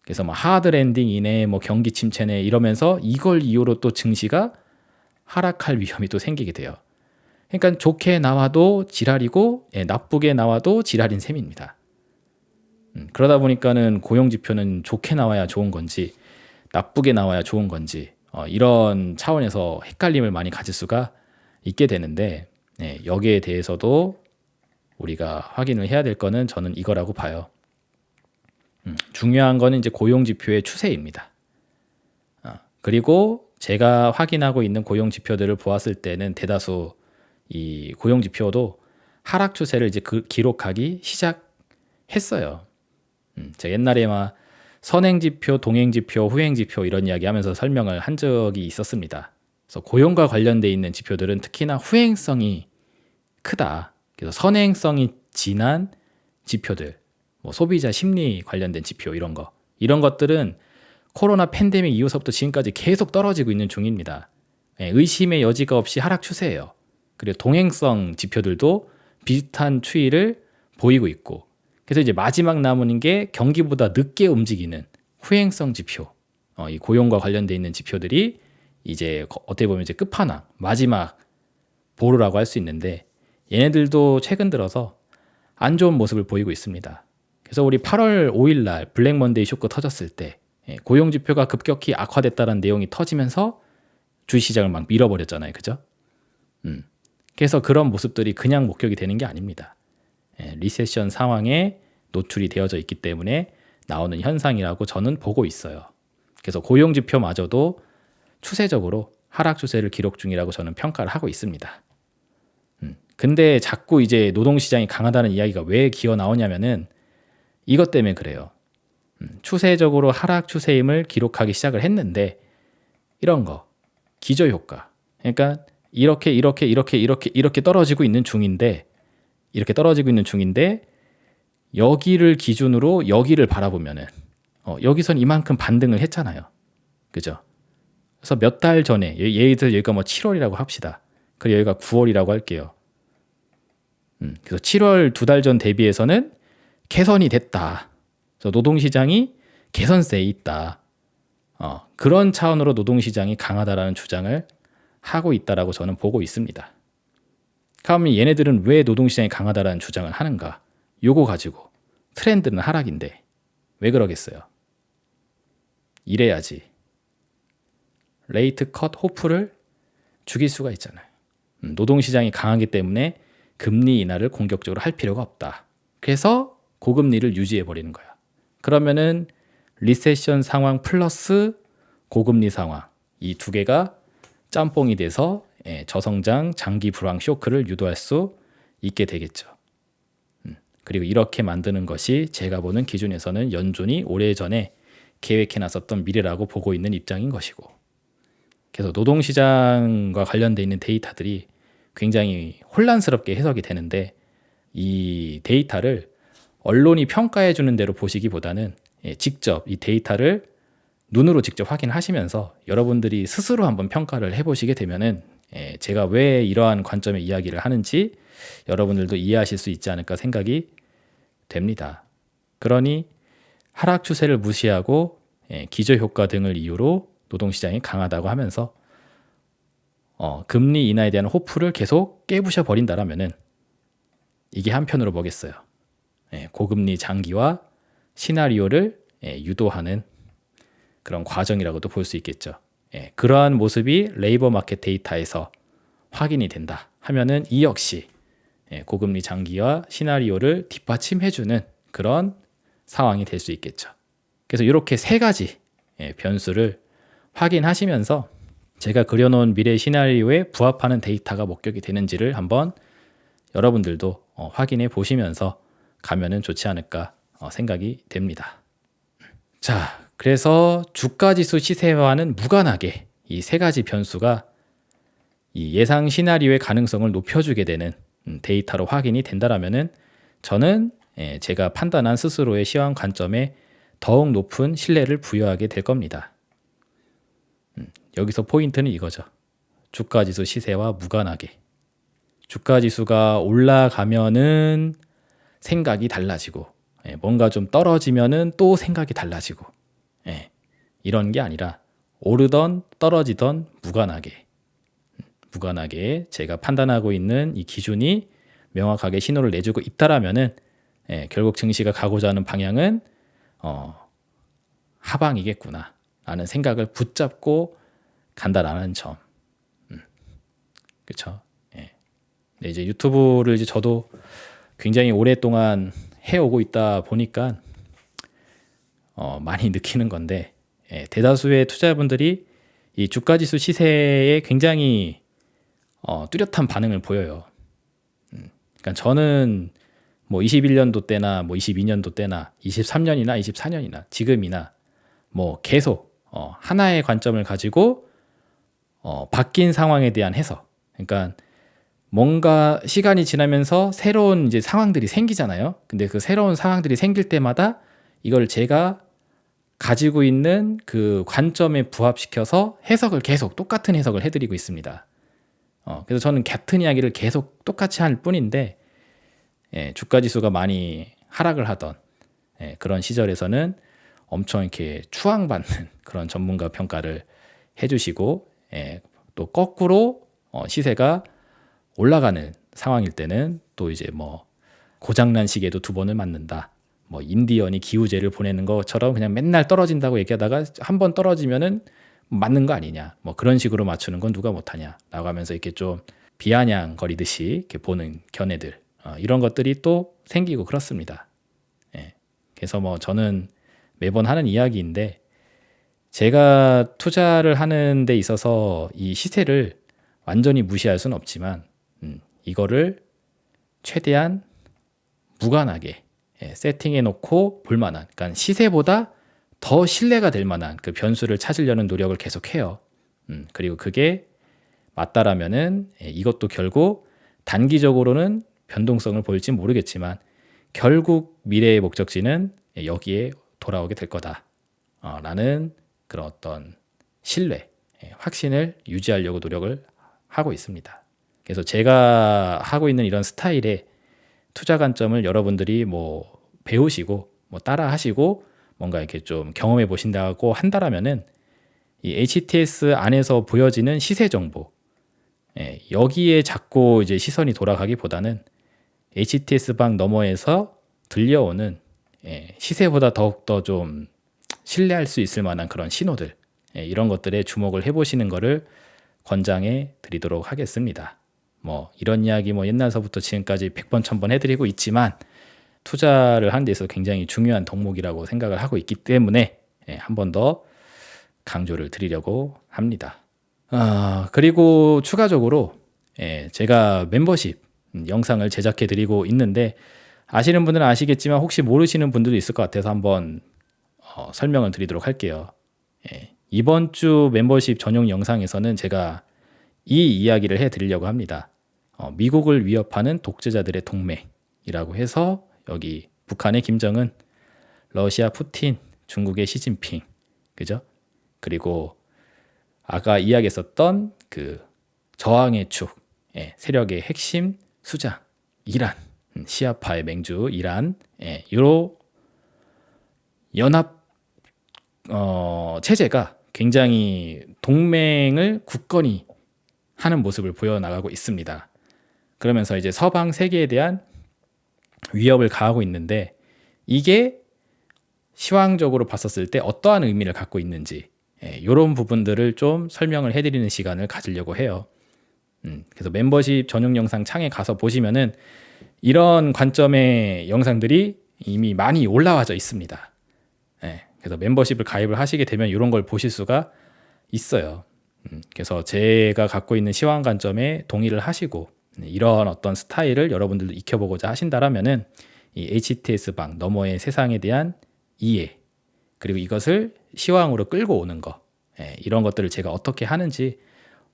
그래서 뭐 하드 랜딩이네, 뭐 경기 침체네 이러면서 이걸 이유로 또 증시가 하락할 위험이 또 생기게 돼요. 그러니까 좋게 나와도 지랄이고 나쁘게 나와도 지랄인 셈입니다. 그러다 보니까는 고용 지표는 좋게 나와야 좋은 건지 나쁘게 나와야 좋은 건지 이런 차원에서 헷갈림을 많이 가질 수가 있게 되는데 여기에 대해서도 우리가 확인을 해야 될 거는 저는 이거라고 봐요. 중요한 거는 이제 고용 지표의 추세입니다. 그리고 제가 확인하고 있는 고용 지표들을 보았을 때는 대다수 이 고용 지표도 하락 추세를 이제 기록하기 시작했어요. 제가 옛날에 막 선행 지표, 동행 지표, 후행 지표 이런 이야기 하면서 설명을 한 적이 있었습니다. 그래서 고용과 관련돼 있는 지표들은 특히나 후행성이 크다. 그래서 선행성이 진한 지표들, 뭐 소비자 심리 관련된 지표 이런 것들은 코로나 팬데믹 이후서부터 지금까지 계속 떨어지고 있는 중입니다. 의심의 여지가 없이 하락 추세예요. 그리고 동행성 지표들도 비슷한 추이를 보이고 있고, 그래서 이제 마지막 남은 게 경기보다 늦게 움직이는 후행성 지표, 이 고용과 관련돼 있는 지표들이 이제 어떻게 보면 이제 끝판왕, 마지막 보루라고 할 수 있는데 얘네들도 최근 들어서 안 좋은 모습을 보이고 있습니다. 그래서 우리 8월 5일 날 블랙 먼데이 쇼크 터졌을 때 고용 지표가 급격히 악화됐다는 내용이 터지면서 주식시장을 막 밀어버렸잖아요. 그죠? 그래서 그런 모습들이 그냥 목격이 되는 게 아닙니다. 리세션 상황에 노출이 되어져 있기 때문에 나오는 현상이라고 저는 보고 있어요. 그래서 고용 지표마저도 추세적으로 하락 추세를 기록 중이라고 저는 평가를 하고 있습니다. 근데 자꾸 이제 노동시장이 강하다는 이야기가 왜 기어 나오냐면은 이것 때문에 그래요. 추세적으로 하락 추세임을 기록하기 시작을 했는데 이런 거 기저효과. 그러니까 이렇게 떨어지고 있는 중인데 여기를 기준으로 여기를 바라보면은 여기선 이만큼 반등을 했잖아요. 그죠? 그래서 몇 달 전에 예를 들어 여기가 뭐 7월이라고 합시다. 그리고 여기가 9월이라고 할게요. 그래서 7월 2달 전 대비해서는 개선이 됐다. 그래서 노동시장이 개선세에 있다. 그런 차원으로 노동시장이 강하다라는 주장을 하고 있다라고 저는 보고 있습니다. 그러면 얘네들은 왜 노동시장이 강하다라는 주장을 하는가? 요거 가지고 트렌드는 하락인데 왜 그러겠어요? 이래야지 레이트 컷 호프를 죽일 수가 있잖아요. 노동시장이 강하기 때문에 금리 인하를 공격적으로 할 필요가 없다. 그래서 고금리를 유지해버리는 거야. 그러면은 리세션 상황 플러스 고금리 상황 이 두 개가 짬뽕이 돼서 저성장 장기 불황 쇼크를 유도할 수 있게 되겠죠. 그리고 이렇게 만드는 것이 제가 보는 기준에서는 연준이 오래전에 계획해놨었던 미래라고 보고 있는 입장인 것이고, 그래서 노동시장과 관련돼 있는 데이터들이 굉장히 혼란스럽게 해석이 되는데 이 데이터를 언론이 평가해 주는 대로 보시기보다는 직접 이 데이터를 눈으로 직접 확인하시면서 여러분들이 스스로 한번 평가를 해보시게 되면은 제가 왜 이러한 관점의 이야기를 하는지 여러분들도 이해하실 수 있지 않을까 생각이 됩니다. 그러니 하락 추세를 무시하고 기저효과 등을 이유로 노동시장이 강하다고 하면서 금리 인하에 대한 호프를 계속 깨부셔 버린다라면은 이게 한편으로 뭐겠어요? 고금리 장기화 시나리오를 유도하는 그런 과정이라고도 볼 수 있겠죠. 그러한 모습이 레이버 마켓 데이터에서 확인이 된다 하면은 이 역시 고금리 장기화 시나리오를 뒷받침해주는 그런 상황이 될 수 있겠죠. 그래서 이렇게 세 가지 변수를 확인하시면서 제가 그려놓은 미래 시나리오에 부합하는 데이터가 목격이 되는지를 한번 여러분들도 확인해 보시면서 가면은 좋지 않을까 생각이 됩니다. 자, 그래서 주가지수 시세와는 무관하게 이 세 가지 변수가 이 예상 시나리오의 가능성을 높여주게 되는 데이터로 확인이 된다라면은 저는 제가 판단한 스스로의 시황 관점에 더욱 높은 신뢰를 부여하게 될 겁니다. 여기서 포인트는 이거죠. 주가지수 시세와 무관하게. 주가지수가 올라가면은 생각이 달라지고 뭔가 좀 떨어지면은 또 생각이 달라지고 이런 게 아니라 오르던 떨어지던 무관하게 제가 판단하고 있는 이 기준이 명확하게 신호를 내주고 있다라면은 결국 증시가 가고자 하는 방향은 하방이겠구나 라는 생각을 붙잡고 간다라는 점. 그렇죠. 네, 이제 유튜브를 이제 저도 굉장히 오랫동안 해오고 있다 보니까 많이 느끼는 건데 대다수의 투자자분들이 이 주가지수 시세에 굉장히 뚜렷한 반응을 보여요. 그러니까 저는 뭐 21년도 때나 뭐 22년도 때나 23년이나 24년이나 지금이나 뭐 계속 하나의 관점을 가지고 바뀐 상황에 대한 해석. 그러니까 뭔가 시간이 지나면서 새로운 이제 상황들이 생기잖아요. 근데 그 새로운 상황들이 생길 때마다 이걸 제가 가지고 있는 그 관점에 부합시켜서 해석을 계속 똑같은 해석을 해드리고 있습니다. 그래서 저는 같은 이야기를 계속 똑같이 할 뿐인데 주가지수가 많이 하락을 하던 그런 시절에서는 엄청 이렇게 추앙받는 그런 전문가 평가를 해주시고 또 거꾸로 시세가 올라가는 상황일 때는 또 이제 뭐 고장난 시계도 두 번을 맞는다. 뭐 인디언이 기우제를 보내는 것처럼 그냥 맨날 떨어진다고 얘기하다가 한 번 떨어지면은 맞는 거 아니냐. 뭐 그런 식으로 맞추는 건 누가 못하냐라고 하면서 이렇게 좀 비아냥거리듯이 이렇게 보는 견해들 이런 것들이 또 생기고 그렇습니다. 그래서 뭐 저는 매번 하는 이야기인데 제가 투자를 하는 데 있어서 이 시세를 완전히 무시할 수는 없지만 이거를 최대한 무관하게 세팅해 놓고 볼 만한, 그러니까 시세보다 더 신뢰가 될 만한 그 변수를 찾으려는 노력을 계속해요. 그리고 그게 맞다라면은 이것도 결국 단기적으로는 변동성을 보일지 모르겠지만 결국 미래의 목적지는 여기에 돌아오게 될 거다 라는 그런 어떤 신뢰, 확신을 유지하려고 노력을 하고 있습니다. 그래서 제가 하고 있는 이런 스타일의 투자 관점을 여러분들이 뭐 배우시고 뭐 따라 하시고 뭔가 이렇게 좀 경험해 보신다고 한다라면은 이 HTS 안에서 보여지는 시세 정보 여기에 자꾸 이제 시선이 돌아가기보다는 HTS 방 너머에서 들려오는 시세보다 더욱더 좀 신뢰할 수 있을 만한 그런 신호들 이런 것들에 주목을 해보시는 거를 권장해 드리도록 하겠습니다. 뭐 이런 이야기 뭐 옛날서부터 지금까지 100번 1000번 해드리고 있지만 투자를 하는 데 있어서 굉장히 중요한 덕목이라고 생각을 하고 있기 때문에 한 번 더 강조를 드리려고 합니다. 그리고 추가적으로 제가 멤버십 영상을 제작해 드리고 있는데 아시는 분들은 아시겠지만 혹시 모르시는 분들도 있을 것 같아서 한번 설명을 드리도록 할게요. 이번 주 멤버십 전용 영상에서는 제가 이 이야기를 해드리려고 합니다. 미국을 위협하는 독재자들의 동맹이라고 해서 여기 북한의 김정은, 러시아 푸틴, 중국의 시진핑, 그죠? 그리고 아까 이야기했었던 그 저항의 축, 세력의 핵심 수장, 이란, 시아파의 맹주 이란, 유로 연합 체제가 굉장히 동맹을 굳건히 하는 모습을 보여나가고 있습니다. 그러면서 이제 서방 세계에 대한 위협을 가하고 있는데 이게 시황적으로 봤었을 때 어떠한 의미를 갖고 있는지 이런 부분들을 좀 설명을 해드리는 시간을 가지려고 해요. 그래서 멤버십 전용 영상 창에 가서 보시면은 이런 관점의 영상들이 이미 많이 올라와져 있습니다. 그래서 멤버십을 가입을 하시게 되면 이런 걸 보실 수가 있어요. 그래서 제가 갖고 있는 시황 관점에 동의를 하시고 이런 어떤 스타일을 여러분들도 익혀보고자 하신다라면은 이 HTS 방 너머의 세상에 대한 이해, 그리고 이것을 시황으로 끌고 오는 거, 이런 것들을 제가 어떻게 하는지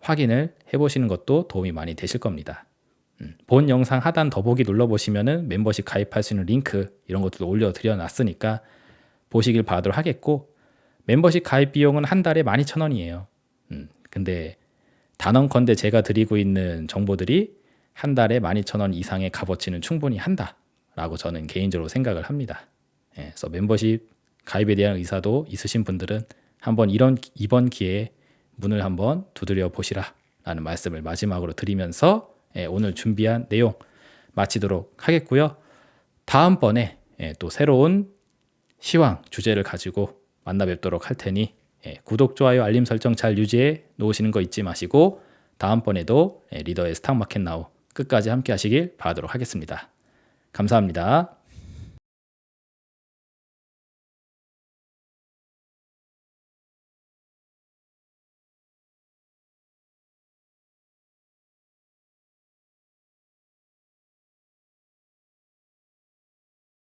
확인을 해보시는 것도 도움이 많이 되실 겁니다. 본 영상 하단 더보기 눌러보시면은 멤버십 가입할 수 있는 링크 이런 것들도 올려드려 놨으니까 보시길 바라도록 하겠고, 멤버십 가입 비용은 한 달에 12,000원이에요. 근데 단언컨대 제가 드리고 있는 정보들이 한 달에 12,000원 이상의 값어치는 충분히 한다라고 저는 개인적으로 생각을 합니다. 그래서 멤버십 가입에 대한 의사도 있으신 분들은 한번 이번 기회에 문을 한번 두드려 보시라 라는 말씀을 마지막으로 드리면서 오늘 준비한 내용 마치도록 하겠고요. 다음번에 또 새로운 시황 주제를 가지고 만나 뵙도록 할 테니 구독, 좋아요, 알림 설정 잘 유지해 놓으시는 거 잊지 마시고 다음번에도 리더의 스탁마켓 나우 끝까지 함께 하시길 바라도록 하겠습니다. 감사합니다.